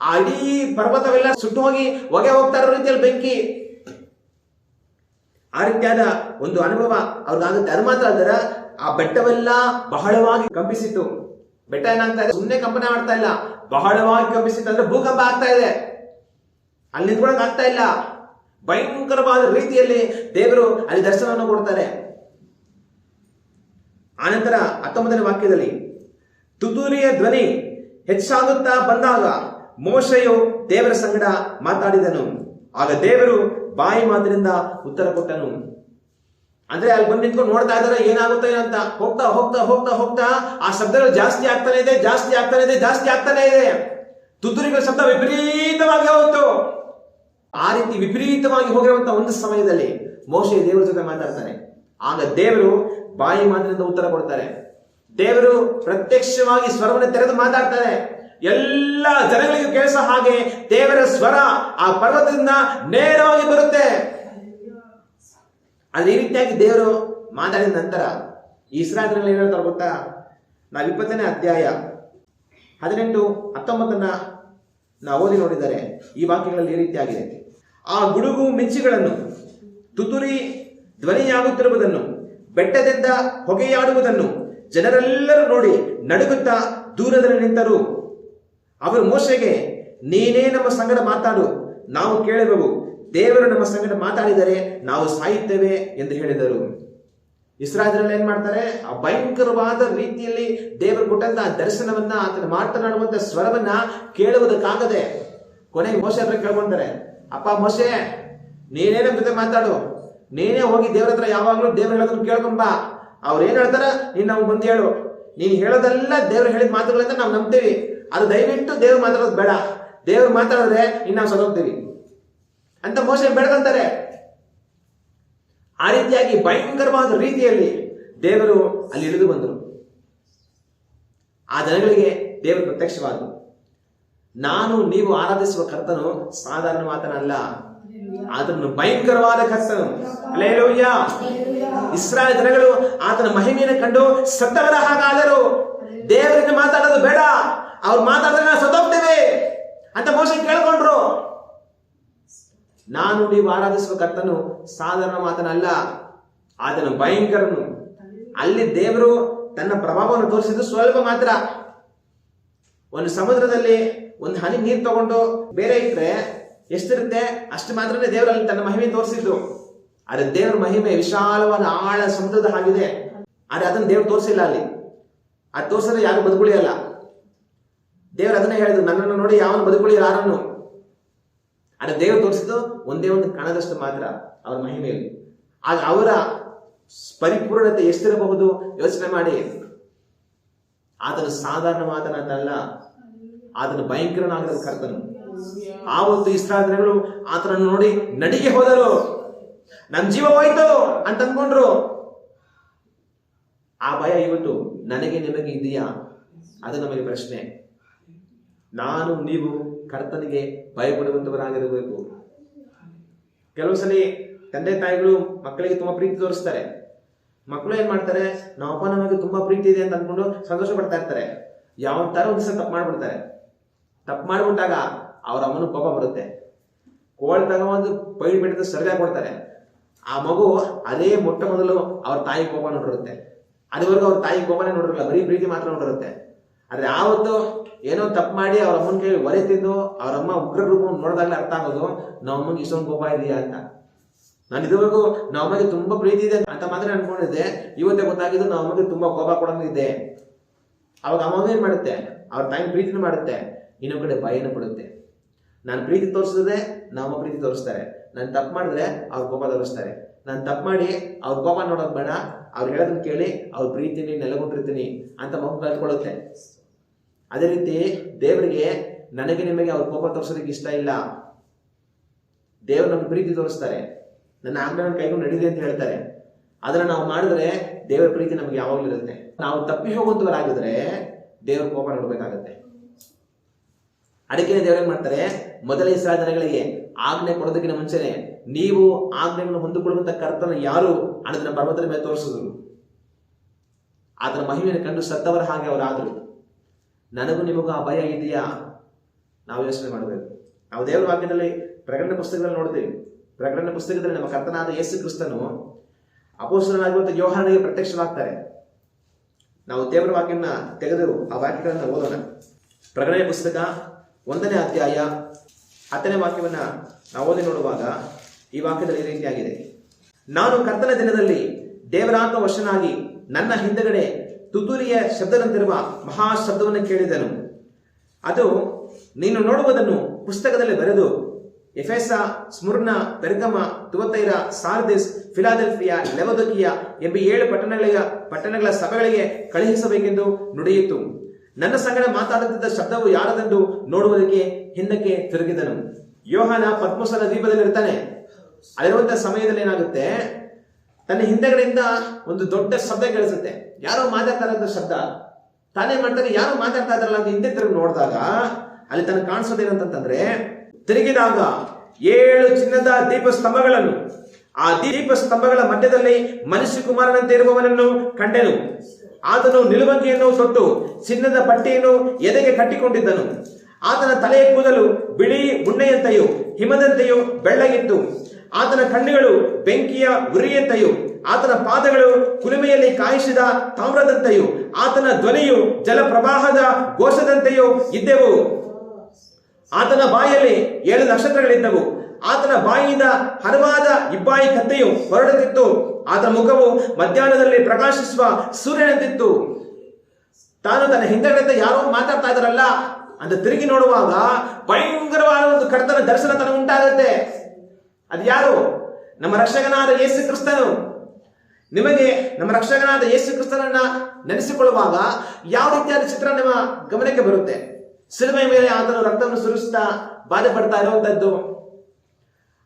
ಆ ಇಡೀ ಪರ್ವತವೆಲ್ಲ ಸುಟ್ಟು ಹೋಗಿ ಹೊಗೆ ಹೋಗ್ತಾ ಇರೋ ರೀತಿಯಲ್ಲಿ ಬೆಂಕಿ. ಆ ರೀತಿಯಾದ ಒಂದು ಅನುಭವ ಅವ್ರಿಗಾಗುತ್ತೆ. ಅದು ಮಾತ್ರ ಅಲ್ಲದ ಆ ಬೆಟ್ಟವೆಲ್ಲ ಬಹಳವಾಗಿ ಕಂಪಿಸಿತು. ಬೆಟ್ಟ ಏನಾಗ್ತಾ ಇದೆ, ಸುಮ್ಮನೆ ಕಂಪನ ಮಾಡ್ತಾ ಇಲ್ಲ, ಬಹಳವಾಗಿ ಕಂಪಿಸಿತು. ಅಂದ್ರೆ ಭೂಕಂಪ ಆಗ್ತಾ ಇದೆ, ಅಲ್ಲಿ ನಿಂತ್ಕೊಳಕ್ ಆಗ್ತಾ ಇಲ್ಲ. ಭಯಂಕರವಾದ ರೀತಿಯಲ್ಲಿ ದೇವರು ಅಲ್ಲಿ ದರ್ಶನವನ್ನು ಕೊಡ್ತಾರೆ. ಆನಂತರ 19ನೇ ವಾಕ್ಯದಲ್ಲಿ, ತುತ್ತೂರಿಯ ಧ್ವನಿ ಹೆಚ್ಚಾಗುತ್ತಾ ಬಂದಾಗ ಮೋಶೆಯು ದೇವರ ಸಂಗಡ ಮಾತಾಡಿದನು. ಆಗ ದೇವರು ಬಾಯಿ ಮಾತಿನಿಂದ ಉತ್ತರ ಕೊಟ್ಟನು. ಅಂದ್ರೆ ಅಲ್ಲಿ ಬಂದು ನಿಂತ್ಕೊಂಡು ನೋಡ್ತಾ ಇದಾರೆ ಏನಾಗುತ್ತೋ ಅಂತ. ಹೋಗ್ತಾ ಹೋಗ್ತಾ ಹೋಗ್ತಾ ಹೋಗ್ತಾ ಆ ಶಬ್ದಗಳು ಜಾಸ್ತಿ ಆಗ್ತಾನೆ ಇದೆ. ತುತ್ತೂರಿಗಳ ಶಬ್ದ ವಿಪರೀತವಾಗಿ ಹೋಗ್ತು. ಆ ರೀತಿ ವಿಪರೀತವಾಗಿ ಹೋಗಿರುವಂತಹ ಒಂದು ಸಮಯದಲ್ಲಿ ಮೋಶೆ ದೇವರ ಜೊತೆ ಮಾತಾಡ್ತಾನೆ. ಆಗ ದೇವರು ಬಾಯಿ ಮಾತಿನಿಂದ ಉತ್ತರ ಕೊಡ್ತಾರೆ. ದೇವರು ಪ್ರತ್ಯಕ್ಷವಾಗಿ ಸ್ವರವನ್ನು ತೆರೆದು ಮಾತಾಡ್ತಾರೆ. ಎಲ್ಲ ಜನಗಳಿಗೆ ಕೇಳಿಸೋ ಹಾಗೆ ದೇವರ ಸ್ವರ ಆ ಪರ್ವತದಿಂದ ನೇರವಾಗಿ ಬರುತ್ತೆ. ಅದೇ ರೀತಿಯಾಗಿ ದೇವರು ಮಾತಾಡಿದ ನಂತರ ಇಸ್ರಾಯೇಲ್ನಲ್ಲಿ ಏನ್ ಹೇಳ್ತಾರೆ ಗೊತ್ತಾ? ನಾವು 20ನೇ ಅಧ್ಯಾಯ 18, 19 ನಾವು ಓದಿ ನೋಡಿದರೆ ಈ ವಾಕ್ಯಗಳಲ್ಲಿ ಈ ರೀತಿಯಾಗಿದೆ. ಆ ಗುಡುಗು ಮಿಂಚುಗಳನ್ನು, ತುತ್ತೂರಿ ಧ್ವನಿಯಾಗುತ್ತಿರುವುದನ್ನು, ಬೆಟ್ಟದಿಂದ ಹೊಗೆಯಾಡುವುದನ್ನು ಜನರೆಲ್ಲರೂ ನೋಡಿ ನಡುಗುತ್ತಾ ದೂರದಲ್ಲಿ ನಿಂತರು. ಅವರು ಮೋಶೆಗೆ, ನೀನೇ ನಮ್ಮ ಸಂಗಡ ಮಾತಾಡು, ನಾವು ಕೇಳುವೆವು. ದೇವರು ನಮ್ಮ ಸಂಗಡ ಮಾತಾಡಿದರೆ ನಾವು ಸಾಯುತ್ತೇವೆ ಎಂದು ಹೇಳಿದರು. ಇಸ್ರಾಯೇಲ್ರಲ್ಲಿ ಏನ್ ಮಾಡ್ತಾರೆ, ಆ ಭಯಂಕರವಾದ ರೀತಿಯಲ್ಲಿ ದೇವರು ಕೊಟ್ಟಂತಹ ದರ್ಶನವನ್ನ, ಆತನ ಮಾತನಾಡುವಂತ ಸ್ವರವನ್ನ ಕೇಳುವುದಕ್ಕಾಗದೆ ಕೊನೆಗೆ ಮೋಶೆ ಹತ್ರ ಕೇಳ್ಕೊಂತಾರೆ, ಅಪ್ಪ ಮೋಶೆ, ನೀನೇ ನಮ್ಮ ಜೊತೆ ಮಾತಾಡು, ನೀನೇ ಹೋಗಿ ದೇವರ ಹತ್ರ ಯಾವಾಗ್ಲೂ ದೇವ್ರು ಹೇಳೋದನ್ನ ಕೇಳ್ಕೊಂಬ. ಅವ್ರು ಏನ್ ಹೇಳ್ತಾರ ನೀನ್ ನಮ್ಗೆ ಬಂದು ಹೇಳು, ನೀನ್ ಹೇಳೋದೆಲ್ಲ ದೇವ್ರು ಹೇಳಿದ ಮಾತುಗಳಂತ ನಾವು ನಂಬ್ತೀವಿ. ಅದು ದಯವಿಟ್ಟು ದೇವ್ರು ಮಾತಾಡೋದು ಬೇಡ, ದೇವ್ರು ಮಾತಾಡಿದ್ರೆ ಇನ್ನು ನಾವು ಸದೋಗ್ತೀವಿ ಅಂತ ಮೋಶೆ ಬೇಡ್ಕೊಂತಾರೆ. ಆ ರೀತಿಯಾಗಿ ಭಯಂಕರವಾದ ರೀತಿಯಲ್ಲಿ ದೇವರು ಅಲ್ಲಿ ಇಳಿದು ಬಂದರು. ಆ ಜನಗಳಿಗೆ ದೇವರು ಪ್ರತ್ಯಕ್ಷವಾದರು. ನಾನು ನೀವು ಆರಾಧಿಸುವ ಕರ್ತನು ಸಾಧಾರಣ ಮಾತನಲ್ಲ, ಆತನು ಭಯಂಕರವಾದ ಕರ್ತನು. ಹಲ್ಲೆಲೂಯ. ಇಸ್ರಾಯೇಲ್ ಜನಗಳು ಆತನ ಮಹಿಮೆಯನ್ನು ಕಂಡು ಸತ್ತವರ ಹಾಗಾದರು. ದೇವರಿಂದ ಮಾತಾಡೋದು ಬೇಡ, ಅವ್ರು ಮಾತಾಡಿದ್ರೆ ನಾವು ಸತ್ತೋಗ್ತೇವೆ ಅಂತ ಮೋಶೆ ಕೇಳ್ಕೊಂಡ್ರು. ನಾನು ನೀವು ಆರಾಧಿಸುವ ಕರ್ತನು ಸಾಧಾರಣ ಮಾತನಲ್ಲ, ಆತನು ಭಯಂಕರನು. ಅಲ್ಲಿ ದೇವರು ತನ್ನ ಪ್ರಭಾವವನ್ನು ತೋರಿಸಿದ್ದು ಸ್ವಲ್ಪ ಮಾತ್ರ. ಒಂದು ಸಮುದ್ರದಲ್ಲಿ ಒಂದು ಹನಿ ನೀರು ತಗೊಂಡು ಬೇರೆ ಇಟ್ರೆ ಎಷ್ಟಿರುತ್ತೆ ಅಷ್ಟು ಮಾತ್ರನೇ ದೇವರಲ್ಲಿ ತನ್ನ ಮಹಿಮೆ ತೋರಿಸಿದ್ದು. ಆದ್ರೆ ದೇವರ ಮಹಿಮೆ ವಿಶಾಲವಾದ ಆಳ ಸಮುದ್ರದ ಹಾಗಿದೆ. ಆದ್ರೆ ಅದನ್ನು ದೇವ್ರು ತೋರಿಸಿಲ್ಲ ಅಲ್ಲಿ. ಅದು ತೋರಿಸಿದ್ರೆ ಯಾರು ಬದುಕುಳಿಯಲ್ಲ. ದೇವರು ಅದನ್ನೇ ಹೇಳಿದ್ರು, ನನ್ನನ್ನು ನೋಡಿ ಯಾವನು ಬದುಕುಳಿ ಯಾರನ್ನು. ಆದ್ರೆ ದೇವರು ತೋರಿಸಿದ್ದು ಒಂದೇ ಒಂದು ಕಣದಷ್ಟು ಮಾತ್ರ ಅವರ ಮಹಿಮೆಯಲ್ಲಿ. ಆಗ ಅವರ ಪರಿಪೂರ್ಣತೆ ಎಷ್ಟಿರಬಹುದು ಯೋಚನೆ ಮಾಡಿ. ಆತನು ಸಾಧಾರಣ ಮಾತನಾಡಲ್ಲ, ಆತನು ಭಯಂಕರನಾಗದ ಕರ್ತನು. ಆವತ್ತು ಇಸ್ರಾಯೇಲ್ ಜನಗಳು ಆತನನ್ನು ನೋಡಿ ನಡಿಗೆ ಹೋದರು. ನಮ್ ಜೀವ ಹೋಯ್ತು ಅಂತ ಅಂದ್ಕೊಂಡ್ರು. ಆ ಭಯ ಇವತ್ತು ನನಗೆ ನಿಮಗೆ ಇದೆಯಾ? ಅದು ನಮಗೆ ಪ್ರಶ್ನೆ. ನಾನು ನೀವು ಕರ್ತನಿಗೆ ಭಯಪಡುವಂತವರಾಗಿರಬೇಕು. ಕೆಲವು ಸಲ ತಂದೆ ತಾಯಿಗಳು ಮಕ್ಕಳಿಗೆ ತುಂಬಾ ಪ್ರೀತಿ ತೋರಿಸ್ತಾರೆ. ಮಕ್ಕಳು ಏನ್ ಮಾಡ್ತಾರೆ, ನಮ್ಮ ಅಪ್ಪ ನಮಗೆ ತುಂಬಾ ಪ್ರೀತಿ ಇದೆ ಅಂತ ಅನ್ಕೊಂಡು ಸಂತೋಷ ಪಡ್ತಾ ಇರ್ತಾರೆ. ಯಾವ ತರ ಒಂದು ದಿವಸ ತಪ್ಪು ಮಾಡ್ಬಿಡ್ತಾರೆ. ತಪ್ಪು ಮಾಡ್ಬಿಟ್ಟಾಗ ಅವ್ರ ಅಮ್ಮನ ಕೋಪ ಬರುತ್ತೆ. ಕೋಲ್ ತಗೊಂಡು ಪೈಡ್ ಬಿಟ್ಟಿದ್ದು ಸರ್ಗ ಕೊಡ್ತಾರೆ. ಆ ಮಗು ಅದೇ ಮೊಟ್ಟ ಮೊದಲು ಅವ್ರ ತಾಯಿ ಕೋಪ ನೋಡಿರುತ್ತೆ. ಅದುವರೆಗೂ ಅವ್ರ ತಾಯಿ ಕೋಪನೇ ನೋಡಿರಲ್ಲ, ಬರೀ ಪ್ರೀತಿ ಮಾತ್ರ ನೋಡಿರುತ್ತೆ. ಆದ್ರೆ ಆವತ್ತು ಏನೋ ತಪ್ಪು ಮಾಡಿ ಅವ್ರ ಅಮ್ಮನ ಕೈ ಒರೆ ತಿಂದು ಅವ್ರ ಅಮ್ಮ ಉಗ್ರ ರೂಪ ನೋಡಿದಾಗಲೇ ಅರ್ಥ ಆಗೋದು ನಮ್ಮ ಅಮ್ಮಗೆ ಇಷ್ಟೊಂದು ಕೋಪ ಇದೆಯಾ ಅಂತ. ನಾನು ಇದುವರೆಗೂ ನಮ್ಮ ಅಮ್ಮಗೆ ತುಂಬಾ ಪ್ರೀತಿ ಇದೆ ಅಂತ ಮಾತ್ರ ಅನ್ಕೊಂಡಿದ್ದೆ. ಇವತ್ತೇ ಗೊತ್ತಾಗಿದ್ದು ನಮ್ಮ ಅಮ್ಮಗೆ ತುಂಬಾ ಕೋಪ ಕೊಡೋದಿದೆ. ಅವಾಗ ಅಮ್ಮ ಏನ್ ಮಾಡುತ್ತೆ, ಅವ್ರ ತಾಯಿ ಪ್ರೀತಿನೂ ಮಾಡುತ್ತೆ, ಇನ್ನೊಂದ್ ಕಡೆ ಭಯನೂ ಪಡುತ್ತೆ. ನಾನು ಪ್ರೀತಿ ತೋರಿಸಿದ್ರೆ ನಮ್ಮ ಪ್ರೀತಿ ತೋರಿಸ್ತಾರೆ, ನಾನು ತಪ್ಪು ಮಾಡಿದ್ರೆ ಅವ್ರ ಕೋಪ ತೋರಿಸ್ತಾರೆ. ನಾನು ತಪ್ಪು ಮಾಡಿ ಅವ್ರ ಕೋಪ ನೋಡೋದು ಬೇಡ, ಅವ್ರು ಹೇಳೋದನ್ನ ಕೇಳಿ ಅವ್ರ ಪ್ರೀತಿನಿ ನೆಲೆಗೊಂಡಿರ್ತೀನಿ ಅಂತ ಮಗು ಕಲ್ತ್ಕೊಳ್ಳುತ್ತೆ. ಅದೇ ರೀತಿ ದೇವರಿಗೆ ನನಗೆ ನಿಮಗೆ ಅವ್ರ ಕೋಪ ತೋರಿಸೋದಕ್ಕೆ ಇಷ್ಟ ಇಲ್ಲ. ದೇವರು ನಮ್ಗೆ ಪ್ರೀತಿ ತೋರಿಸ್ತಾರೆ, ನನ್ನ ಆಜ್ಞೆಯನ್ನು ಕೈಗೊಂಡು ನಡೀಲಿ ಅಂತ ಹೇಳ್ತಾರೆ. ಅದನ್ನ ನಾವು ಮಾಡಿದ್ರೆ ದೇವರ ಪ್ರೀತಿ ನಮ್ಗೆ ಯಾವಾಗಲೂ ಇರುತ್ತೆ. ನಾವು ತಪ್ಪಿ ಹೋಗುವಂತವರಾಗಿದ್ರೆ ದೇವರ ಕೋಪ ನೋಡ್ಬೇಕಾಗತ್ತೆ. ಅದಕ್ಕೆ ದೇವರೇನ್ ಮಾಡ್ತಾರೆ, ಮೊದಲ ಇಸ್ರಾಯೇಲ್ ಜನಗಳಿಗೆ ಆಜ್ಞೆ ಕೊಡೋದಕ್ಕಿಂತ ಮುಂಚೆನೆ ನೀವು ಆಜ್ಞೆಗಳನ್ನು ಹೊಂದಿಕೊಳ್ಳುವಂತ ಕರ್ತನ ಯಾರು ಅನ್ನೋದನ್ನ ಪರ್ವತದ ಮೇಲೆ ತೋರಿಸಿದ್ರು. ಆತನ ಮಹಿಮೆಯನ್ನು ಕಂಡು ಸತ್ತವರ ಹಾಗೆ ಅವರಾದ್ರು. ನನಗೂ ನಿಮಗೂ ಆ ಭಯ ಇದೆಯಾ? ನಾವು ಯೋಚನೆ ಮಾಡಬೇಕು. ನಾವು ದೇವರ ವಾಕ್ಯದಲ್ಲಿ ಪ್ರಕಟಣೆ ಪುಸ್ತಕದಲ್ಲಿ ನೋಡ್ತೀವಿ. ಪ್ರಕಟಣೆ ಪುಸ್ತಕದಲ್ಲಿ ನಮ್ಮ ಕರ್ತನಾದ ಯೇಸು ಕ್ರಿಸ್ತನು ಅಪೊಸ್ತಲನಾಗಿರುವಂತಹ ಯೋಹಾನನಿಗೆ ಪ್ರತ್ಯಕ್ಷವಾಗ್ತಾರೆ. ನಾವು ದೇವರ ವಾಕ್ಯನ ತೆಗೆದು ಆ ವಾಕ್ಯಗಳನ್ನು ಓದೋಣ. ಪ್ರಕಟಣೆ ಪುಸ್ತಕ 1ನೇ ಅಧ್ಯಾಯ 10ನೇ ವಾಕ್ಯವನ್ನ ನಾವು ಓದಿ ನೋಡುವಾಗ ಈ ವಾಕ್ಯದಲ್ಲಿ ಈ ರೀತಿಯಾಗಿದೆ. ನಾನು ಕರ್ತನ ದಿನದಲ್ಲಿ ದೇವರಾತ್ಮ ವಶನಾಗಿ ನನ್ನ ಹಿಂದಗಡೆ ತುತ್ತೂರಿಯ ಶಬ್ದದಂತಿರುವ ಮಹಾ ಶಬ್ದವನ್ನು ಕೇಳಿದನು. ಅದು ನೀನು ನೋಡುವುದನ್ನು ಪುಸ್ತಕದಲ್ಲಿ ಬರೆದು ಎಫೆಸ, ಸ್ಮುರ್ನ, ಪೆರ್ಗಮ, ತುವತೈರ, ಸಾರ್ದಿಸ್, ಫಿಲಾಡೆಲ್ಫಿಯಾ, ಲೆವೊದಿಕೀಯ ಎಂಬ 7 ಪಟ್ಟಣಗಳ ಸಭೆಗಳಿಗೆ ಕಳುಹಿಸಬೇಕೆಂದು ನುಡಿಯಿತು. ನನ್ನ ಸಂಗಡ ಮಾತಾಡುತ್ತಿದ್ದ ಶಬ್ದವು ಯಾರದೆಂದು ನೋಡುವುದಕ್ಕೆ ಹಿಂದಕ್ಕೆ ತಿರುಗಿದನು. ಯೋಹಾನ ಪದ್ಮೋಸನ ದ್ವೀಪದಲ್ಲಿ ಇರ್ತಾನೆ. ಅಲ್ಲಿರುವಂತಹ ಸಮಯದಲ್ಲಿ ಏನಾಗುತ್ತೆ, ತನ್ನ ಹಿಂದೆಗಡೆಯಿಂದ ಒಂದು ದೊಡ್ಡ ಶಬ್ದ ಕೇಳಿಸುತ್ತೆ. ಯಾರೋ ಮಾತಾಡ್ತಾ ಇರೋಂಥ ಶಬ್ದ. ತಾನೇ ಮಾಡ್ತಾನೆ, ಯಾರೋ ಮಾತಾಡ್ತಾ ಇದ್ರಲ್ಲ ಅಂತ ಹಿಂದೆ ತಿರುಗಿ ನೋಡಿದಾಗ ಅಲ್ಲಿ ತನಗೆ ಕಾಣಿಸೋದೇನಂತಂದ್ರೆ, ತಿರುಗಿದಾಗ 7 ಚಿನ್ನದ ದೀಪ ಸ್ತಂಭಗಳನ್ನು, ಆ ದೀಪ ಸ್ತಂಭಗಳ ಮಧ್ಯದಲ್ಲಿ ಮನುಷ್ಯ ಕುಮಾರನಂತೆ ಇರುವವನನ್ನು ಕಂಡೆನು. ಆತನು ನಿಲುವಂಗಿಯನ್ನು ತೊಟ್ಟು ಚಿನ್ನದ ಪಟ್ಟಿಯನ್ನು ಎದೆಗೆ ಕಟ್ಟಿಕೊಂಡಿದ್ದನು. ಆತನ ತಲೆಯ ಕೂದಲು ಬಿಳಿ ಉಣ್ಣೆಯಂತೆಯೂ ಹಿಮದಂತೆಯೂ ಬೆಳ್ಳಗಿತ್ತು. ಆತನ ಕಣ್ಣುಗಳು ಬೆಂಕಿಯ ಉರಿಯಂತೆಯೂ ಆತನ ಪಾದಗಳು ಕುಲುಮೆಯಲ್ಲಿ ಕಾಯಿಸಿದ ತಾಮ್ರದಂತೆಯೂ ಆತನ ಧ್ವನಿಯು ಜಲಪ್ರವಾಹದ ಘೋಷದಂತೆಯೂ ಇದ್ದೆವು. ಆತನ ಬಾಯಲ್ಲಿ 7 ನಕ್ಷತ್ರಗಳಿದ್ದವು. ಆತನ ಬಾಯಿಯಿಂದ ಹರವಾದ ಇಬ್ಬಾಯಿ ಕತ್ತೆಯು ಹೊರಡುತ್ತಿತ್ತು. ಆತನ ಮುಖವು ಮಧ್ಯಾಹ್ನದಲ್ಲಿ ಪ್ರಕಾಶಿಸುವ ಸೂರ್ಯನಂತಿತ್ತು. ತಾನು ತನ್ನ ಹಿಂದೆಗಡೆ ಯಾರೋ ಮಾತಾಡ್ತಾ ಇದಾರಲ್ಲ ಅಂತ ತಿರುಗಿ ನೋಡುವಾಗ ಭಯಂಕರವಾದ ಒಂದು ಕರ್ತನ ದರ್ಶನ ತನಗೆ ಉಂಟಾಗುತ್ತೆ. ಅದು ಯಾರು? ನಮ್ಮ ರಕ್ಷಕನಾದ ಯೇಸು ಕ್ರಿಸ್ತನು. ನಿಮಗೆ ನಮ್ಮ ರಕ್ಷಕನಾದ ಯೇಸು ಕ್ರಿಸ್ತನನ್ನ ನೆನೆಸಿಕೊಳ್ಳುವಾಗ ಯಾವ ರೀತಿಯಾದ ಚಿತ್ರ ನಿಮ್ಮ ಗಮನಕ್ಕೆ ಬರುತ್ತೆ? ಸಿಲುಬೆಯ ಮೇಲೆ ಆತನು ರಕ್ತವನ್ನು ಸುರಿಸ್ತಾ ಬಾಧೆ ಪಡ್ತಾ ಇರುವಂತದ್ದು,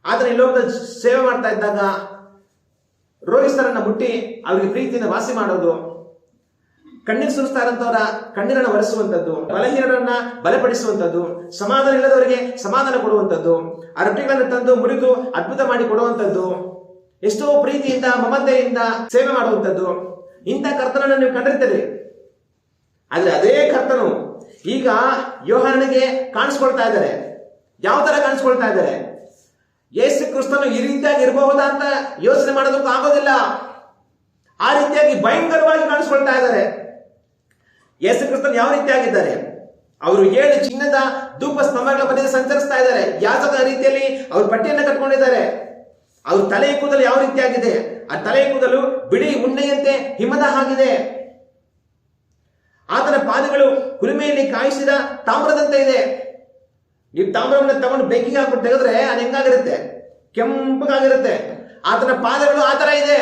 ಆತನ ಇಲ್ಲೋಗ ಸೇವೆ ಮಾಡ್ತಾ ಇದ್ದಾಗ ರೋಗಿಸ್ತರನ್ನ ಮುಟ್ಟಿ ಅವರಿಗೆ ಪ್ರೀತಿಯಿಂದ ವಾಸಿ ಮಾಡೋದು, ಕಣ್ಣೀರು ಸುರಿಸ್ತಾ ಇರೋಂಥವರ ಕಣ್ಣೀರನ್ನು ಒರೆಸುವಂಥದ್ದು, ಬಲಹೀನರನ್ನ ಬಲಪಡಿಸುವಂಥದ್ದು, ಸಮಾಧಾನ ಇಲ್ಲದವರಿಗೆ ಸಮಾಧಾನ ಕೊಡುವಂಥದ್ದು, ಆ ರೊಟ್ಟಿಗಳನ್ನು ತಂದು ಮುರಿದು ಅದ್ಭುತ ಮಾಡಿ ಕೊಡುವಂಥದ್ದು, ಎಷ್ಟೋ ಪ್ರೀತಿಯಿಂದ ಮಮತೆಯಿಂದ ಸೇವೆ ಮಾಡುವಂಥದ್ದು. ಇಂಥ ಕರ್ತನನ್ನು ನೀವು ಕಂಡಿರ್ತೀರಿ. ಆದ್ರೆ ಅದೇ ಕರ್ತನು ಈಗ ಯೋಹಾನನಿಗೆ ಕಾಣಿಸ್ಕೊಳ್ತಾ ಇದ್ದಾರೆ. ಯಾವ ತರ ಕಾಣಿಸ್ಕೊಳ್ತಾ ಇದ್ದಾರೆ? ಯೇಸು ಕ್ರಿಸ್ತನು ಈ ರೀತಿಯಾಗಿ ಇರಬಹುದಾ ಅಂತ ಯೋಚನೆ ಮಾಡೋದಕ್ಕೂ ಆಗೋದಿಲ್ಲ. ಆ ರೀತಿಯಾಗಿ ಭಯಂಕರವಾಗಿ ಕಾಣಿಸ್ಕೊಳ್ತಾ ಇದ್ದಾರೆ. ಯೇಸು ಕ್ರಿಸ್ತನು ಯಾವ ರೀತಿಯಾಗಿದ್ದಾರೆ? ಅವರು 7 ಚಿನ್ನದ ಧೂಪ ಸ್ತಂಭಗಳ ಮಧ್ಯೆ ಸಂಚರಿಸ್ತಾ ಇದ್ದಾರೆ. ಯಾಜಕ ರೀತಿಯಲ್ಲಿ ಅವರು ಪಟ್ಟಿಯನ್ನು ಕಟ್ಕೊಂಡಿದ್ದಾರೆ. ಅವ್ರ ತಲೆಯ ಕೂದಲು ಯಾವ ರೀತಿಯಾಗಿದೆ? ಆ ತಲೆಯ ಕೂದಲು ಬಿಳಿ ಉಣ್ಣೆಯಂತೆ ಹಿಮದ ಹಾಗಿದೆ. ಆತನ ಪಾದಗಳು ಕುಲುಮೆಯಲ್ಲಿ ಕಾಯಿಸಿದ ತಾಮ್ರದಂತೆ ಇದೆ. ನೀವು ತಾಮ್ರವನ್ನು ತಗೊಂಡು ಬೆಂಕಿಗೆ ಹಾಕ್ಬಿಟ್ಟು ತೆಗೆದ್ರೆ ಅದು ಹೆಂಗಾಗಿರುತ್ತೆ? ಕೆಂಪಗಾಗಿರುತ್ತೆ. ಆತನ ಪಾದಗಳು ಆ ತರ ಇದೆ,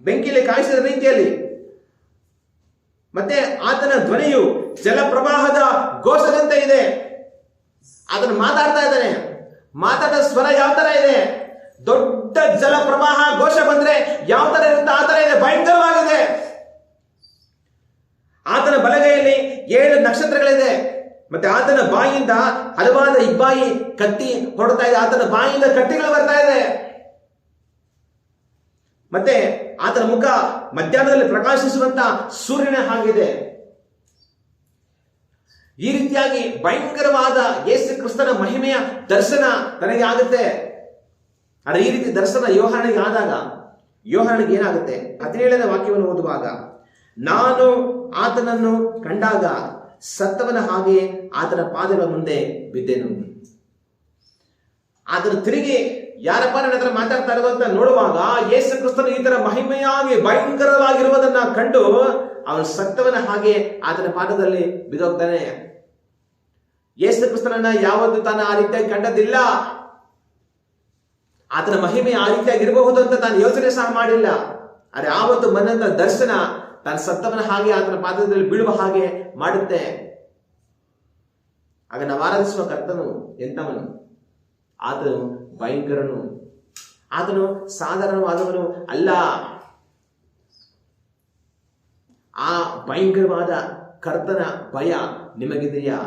ಬೆಂಕಿಯಲ್ಲಿ ಕಾಯಿಸಿದ ರೀತಿಯಲ್ಲಿ. ಮತ್ತೆ ಆತನ ಧ್ವನಿಯು ಜಲಪ್ರವಾಹದ ಘೋಷದಂತೆ ಇದೆ. ಆತನು ಮಾತಾಡ್ತಾ ಇದ್ದಾನೆ. ಮಾತಾಡೋ ಸ್ವರ ಯಾವ ತರ ಇದೆ? ದೊಡ್ಡ ಜಲಪ್ರವಾಹ ಘೋಷ ಬಂದ್ರೆ ಯಾವ ತರ ಇರುತ್ತೆ ಆ ತರ ಇದೆ, ಭಯಂಕರವಾಗಿದೆ. ಆತನ ಬಲಗೈಯಲ್ಲಿ 7 ನಕ್ಷತ್ರಗಳಿದೆ. ಮತ್ತೆ ಆತನ ಬಾಯಿಯಿಂದ ಹಲವಾದ ಇಬ್ಬಾಯಿ ಕತ್ತಿ ಹೊರಡ್ತಾ ಇದೆ. ಆತನ ಬಾಯಿಯಿಂದ ಕತ್ತಿಗಳು ಬರ್ತಾ ಇದೆ. ಮತ್ತೆ ಆತನ ಮುಖ ಮಧ್ಯಾಹ್ನದಲ್ಲಿ ಪ್ರಕಾಶಿಸುವಂತ ಸೂರ್ಯನ ಹಾಗಿದೆ. ಈ ರೀತಿಯಾಗಿ ಭಯಂಕರವಾದ ಯೇಸು ಕ್ರಿಸ್ತನ ಮಹಿಮೆಯ ದರ್ಶನ ತನಗೆ ಆಗುತ್ತೆ. ಆದರೆ ಈ ರೀತಿ ದರ್ಶನ ಯೋಹಾನನಿಗೆ ಆದಾಗ ಯೋಹಾನನಿಗೆ ಏನಾಗುತ್ತೆ? 17ನೇ ವಾಕ್ಯವನ್ನು ಓದುವಾಗ, ನಾನು ಆತನನ್ನು ಕಂಡಾಗ ಸತ್ತವನ ಹಾಗೆ ಆತನ ಪಾದಗಳ ಮುಂದೆ ಬಿದ್ದೆನು. ಆತನು ತಿರುಗಿ ಯಾರಪ್ಪ ನನ್ನ ಹತ್ರ ಮಾತಾಡ್ತಾ ಇರುವಂತ ನೋಡುವಾಗ ಯೇಸು ಕ್ರಿಸ್ತನು ಈ ತರ ಮಹಿಮೆಯಾಗಿ ಭಯಂಕರವಾಗಿರುವುದನ್ನ ಕಂಡು ಅವನು ಸತ್ತವನ ಹಾಗೆ ಆತನ ಪಾದದಲ್ಲಿ ಬಿದ್ದೋಗ್ತಾನೆ. ಯೇಸು ಕ್ರಿಸ್ತನನ್ನ ಯಾವತ್ತೂ ತಾನು ಆ ರೀತಿಯಾಗಿ ಕಂಡದಿಲ್ಲ. ಆತನ ಮಹಿಮೆ ಆ ರೀತಿಯಾಗಿರಬಹುದು ಅಂತ ತಾನು ಯೋಚನೆ ಸಹ ಮಾಡಿಲ್ಲ. ಆದರೆ ಆವತ್ತು ಬಂದಂತ ದರ್ಶನ ತಾನು ಸತ್ತವನ ಹಾಗೆ ಆತನ ಪಾದದಲ್ಲಿ ಬೀಳುವ ಹಾಗೆ ಮಾಡುತ್ತೆ. ಆಗ ನಾವು ಆರಾಧಿಸುವ ಕರ್ತನು ಎಂತವನು? ಆತನು ಭಯಂಕರನು. ಆತನು ಸಾಧಾರಣವಾದವನು ಅಲ್ಲ. ಆ ಭಯಂಕರವಾದ ಕರ್ತನ ಭಯ ನಿಮಗಿದೆಯಾ?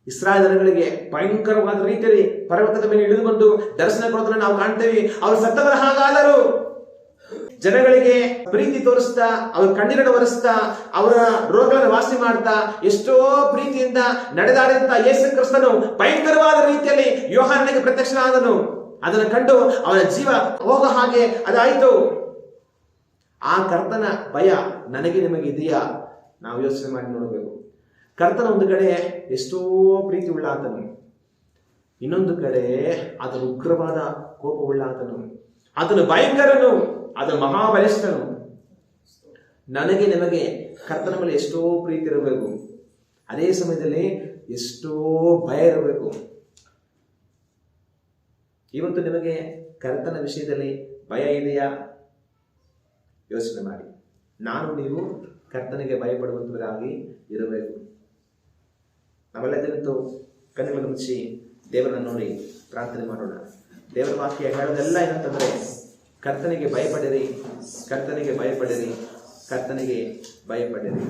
ಇಸ್ರಾಯೇಲ್ ಜನಗಳಿಗೆ ಭಯಂಕರವಾದ ರೀತಿಯಲ್ಲಿ ಪರ್ವತದ ಮೇಲೆ ಇಳಿದು ಬಂದು ದರ್ಶನ ಕೊಡೋದನ್ನು ನಾವು ಕಾಣ್ತೇವೆ. ಅವರು ಸತ್ತವರ ಹಾಗಾದರು. ಜನಗಳಿಗೆ ಪ್ರೀತಿ ತೋರಿಸ್ತಾ, ಅವ್ರ ಕಣ್ಣೀರನ್ನು ಒರೆಸ್ತಾ, ಅವರ ರೋಗಗಳನ್ನು ವಾಸಿ ಮಾಡ್ತಾ, ಎಷ್ಟೋ ಪ್ರೀತಿಯಿಂದ ನಡೆದಾಡಿದಂತ ಯೇಸು ಕ್ರಿಸ್ತನು ಭಯಂಕರವಾದ ರೀತಿಯಲ್ಲಿ ಯೋಹಾನನಿಗೆ ಪ್ರತ್ಯಕ್ಷನಾದನು. ಅದನ್ನು ಕಂಡು ಅವನ ಜೀವ ಹೋಗೋ ಹಾಗೆ ಅದಾಯಿತು. ಆ ಕರ್ತನ ಭಯ ನನಗೆ ನಿಮಗೆ ಇದೆಯಾ? ನಾವು ಯೋಚನೆ ಮಾಡಿ ನೋಡಬೇಕು. ಕರ್ತನ ಒಂದು ಕಡೆ ಎಷ್ಟೋ ಪ್ರೀತಿ ಉಳ್ಳ ಆತನು, ಇನ್ನೊಂದು ಕಡೆ ಆತನು ಉಗ್ರವಾದ ಕೋಪವುಳ್ಳ ಆತನು. ಆತನು ಭಯಂಕರನು, ಆತನು ಮಹಾಬಲಿಷ್ಠನು. ನನಗೆ ನಿಮಗೆ ಕರ್ತನ ಮೇಲೆ ಎಷ್ಟೋ ಪ್ರೀತಿ ಇರಬೇಕು, ಅದೇ ಸಮಯದಲ್ಲಿ ಎಷ್ಟೋ ಭಯ ಇರಬೇಕು. ಇವತ್ತು ನಿಮಗೆ ಕರ್ತನ ವಿಷಯದಲ್ಲಿ ಭಯ ಇದೆಯಾ? ಯೋಚನೆ ಮಾಡಿ. ನಾನು ನೀವು ಕರ್ತನಿಗೆ ಭಯಪಡುವಂತವರಾಗಿ ಇರಬೇಕು. ನಾವೆಲ್ಲದನ್ನಂತೂ ಕಣ್ಣುಗಳನ್ನು ಮುಚ್ಚಿ ದೇವರನ್ನು ನೋಡಿ ಪ್ರಾರ್ಥನೆ ಮಾಡೋಣ. ದೇವರ ವಾಕ್ಯ ಹೇಳೋದೆಲ್ಲ ಏನಂತಂದ್ರೆ, ಕರ್ತನಿಗೆ ಭಯಪಡಿರಿ, ಕರ್ತನಿಗೆ ಭಯಪಡಿರಿ, ಕರ್ತನಿಗೆ ಭಯಪಡಿರಿ.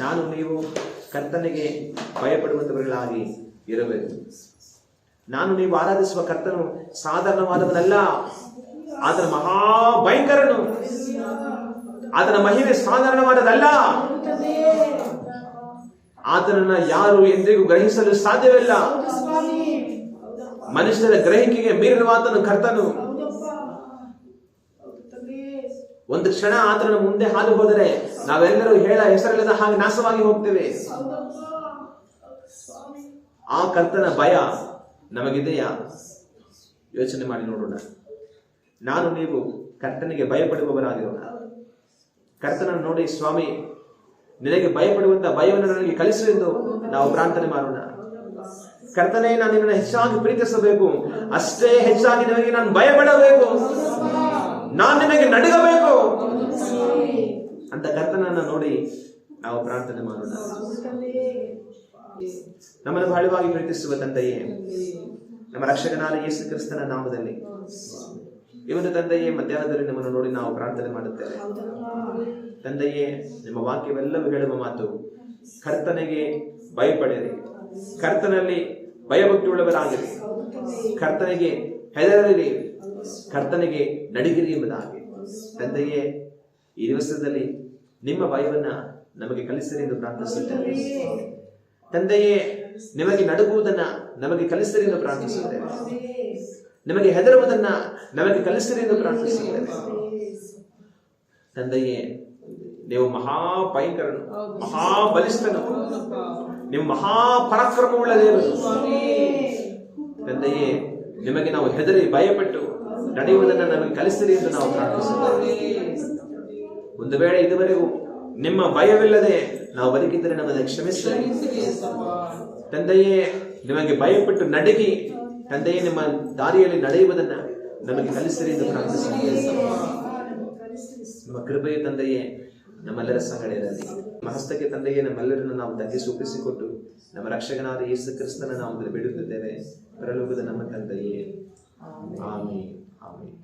ನಾನು ನೀವು ಕರ್ತನಿಗೆ ಭಯಪಡುವಂತವர்களಾಗಿ ಇರಬೇಕು. ನಾನು ನೀವು ಆರಾಧಿಸುವ ಕರ್ತನು ಸಾಧಾರಣವಾದವನಲ್ಲ. ಆತನ ಮಹಾಭಯಂಕರನು. ಆತನ ಮಹಿಮೆ ಸಾಧಾರಣವಾದದಲ್ಲ. ಆತನನ್ನ ಯಾರು ಎಂದಿಗೂ ಗ್ರಹಿಸಲು ಸಾಧ್ಯವಿಲ್ಲ. ಮನುಷ್ಯರ ಗ್ರಹಿಕೆಗೆ ಮೀರಿರುವ ಆತನು ಕರ್ತನು. ಒಂದು ಕ್ಷಣ ಆತನ ಮುಂದೆ ಹಾದು ಹೋದರೆ ನಾವೆಲ್ಲರೂ ಹೆಸರಿಲ್ಲದ ಹಾಗೆ ನಾಶವಾಗಿ ಹೋಗ್ತೇವೆ. ಆ ಕರ್ತನ ಭಯ ನಮಗಿದೆಯಾ? ಯೋಚನೆ ಮಾಡಿ ನೋಡೋಣ. ನಾನು ನೀವು ಕರ್ತನಿಗೆ ಭಯಪಡುವವರಾಗಿರೋಣ. ಕರ್ತನನ್ನು ನೋಡಿ, ಸ್ವಾಮಿ ನಿನಗೆ ಭಯಪಡುವಂತ ಭಯವನ್ನು ನನಗೆ ಕಲಿಸು ಎಂದು ನಾವು ಪ್ರಾರ್ಥನೆ ಮಾಡೋಣ. ಕರ್ತನೇ, ನಾನು ನಿನ್ನನ್ನು ಹೆಚ್ಚಾಗಿ ಪ್ರೀತಿಸಬೇಕು, ಅಷ್ಟೇ ಹೆಚ್ಚಾಗಿ ನಿನಗೆ ನಾನು ಭಯಪಡಬೇಕು, ನಾನು ನಿನಗೆ ನಡುಗಬೇಕು ಅಂತ ಕರ್ತನನ್ನು ನೋಡಿ ನಾವು ಪ್ರಾರ್ಥನೆ ಮಾಡೋಣ. ನಮ್ಮನ್ನು ಬಹಳವಾಗಿ ಪ್ರೀತಿಸುವ ತಂದೆಯೇ, ನಮ್ಮ ರಕ್ಷಕನಾದ ಯೇಸು ಕ್ರಿಸ್ತನ ನಾಮದಲ್ಲಿ ಇವತ್ತು ತಂದೆಯೇ, ಮಧ್ಯಾಹ್ನದಲ್ಲಿ ನಿಮ್ಮನ್ನು ನೋಡಿ ನಾವು ಪ್ರಾರ್ಥನೆ ಮಾಡುತ್ತೇವೆ. ತಂದೆಯೇ, ನಿಮ್ಮ ವಾಕ್ಯವೆಲ್ಲವೂ ಹೇಳುವ ಮಾತು, ಕರ್ತನಿಗೆ ಭಯಪಡಿರಿ, ಕರ್ತನಲ್ಲಿ ಭಯಭಕ್ತಿ ಉಳ್ಳವರಾಗಿರಿ, ಕರ್ತನಿಗೆ ಹೆದರಿರಿ, ಕರ್ತನಿಗೆ ನಡಿಗಿರಿ ಎಂಬುದಾಗಿ. ತಂದೆಯೇ, ಈ ದಿವಸದಲ್ಲಿ ನಿಮ್ಮ ಭಯವನ್ನ ನಮಗೆ ಕಲಿಸಿರಿ ಎಂದು ಪ್ರಾರ್ಥಿಸುತ್ತೇವೆ. ತಂದೆಯೇ, ನಿಮಗೆ ನಡುಗುವುದನ್ನ ನಮಗೆ ಕಲಿಸಿರಿ ಎಂದು ಪ್ರಾರ್ಥಿಸುತ್ತೇವೆ. ನಿಮಗೆ ಹೆದರುವುದನ್ನ ನಮಗೆ ಕಲಿಸಿರಿ ಎಂದು ಪ್ರಾರ್ಥಿಸುತ್ತೇವೆ. ತಂದೆಯೇ, ನೀವು ಮಹಾಭಯಂಕರನು, ಮಹಾಬಲಿಷ್ಠನು, ನೀವು ಮಹಾಪರಾಕ್ರಮವುಳ್ಳ ದೇವರು. ತಂದೆಯೇ, ನಿಮಗೆ ನಾವು ಹೆದರಿ ಭಯಪಟ್ಟು ನಡೆಯುವುದನ್ನು ನಮಗೆ ಕಲಿಸಿರಿ ಎಂದು ನಾವು ಪ್ರಾರ್ಥಿಸುತ್ತೇವೆ. ಒಂದು ವೇಳೆ ಇದುವರೆಗೂ ನಿಮ್ಮ ಭಯವಿಲ್ಲದೆ ನಾವು ಬದುಕಿದ್ದರೆ ನಮಗೆ ಕ್ಷಮಿಸಿರಿ. ತಂದೆಯೇ, ನಿಮಗೆ ಭಯಪಟ್ಟು ನಡುಗಿ ತಂದೆಯೇ ನಿಮ್ಮ ದಾರಿಯಲ್ಲಿ ನಡೆಯುವುದನ್ನ ನಮಗೆ ಕಲಿಸಿರಿ ಎಂದು ಪ್ರಾರ್ಥಿಸುತ್ತೇವೆ. ನಿಮ್ಮ ಕೃಪೆಯ ತಂದೆಯೇ ನಮ್ಮೆಲ್ಲರ ಸಂಗಡ ಇರಲಿ. ನಮ್ಮ ಹಸ್ತಕ್ಕೆ ತಂದೆಯೇ ನಮ್ಮೆಲ್ಲರನ್ನು ನಾವು ತಗ್ಗಿಸಿ ಒಪ್ಪಿಸಿಕೊಟ್ಟು ನಮ್ಮ ರಕ್ಷಕನಾದ ಯೇಸು ಕ್ರಿಸ್ತನ ನಾಮದಲ್ಲಿ ಬೇಡುತ್ತಿದ್ದೇವೆ. ಪರಲೋಕದ ನಮ್ಮ ತಂದೆಯೇ, ಆಮೆನ್, ಆಮೆನ್.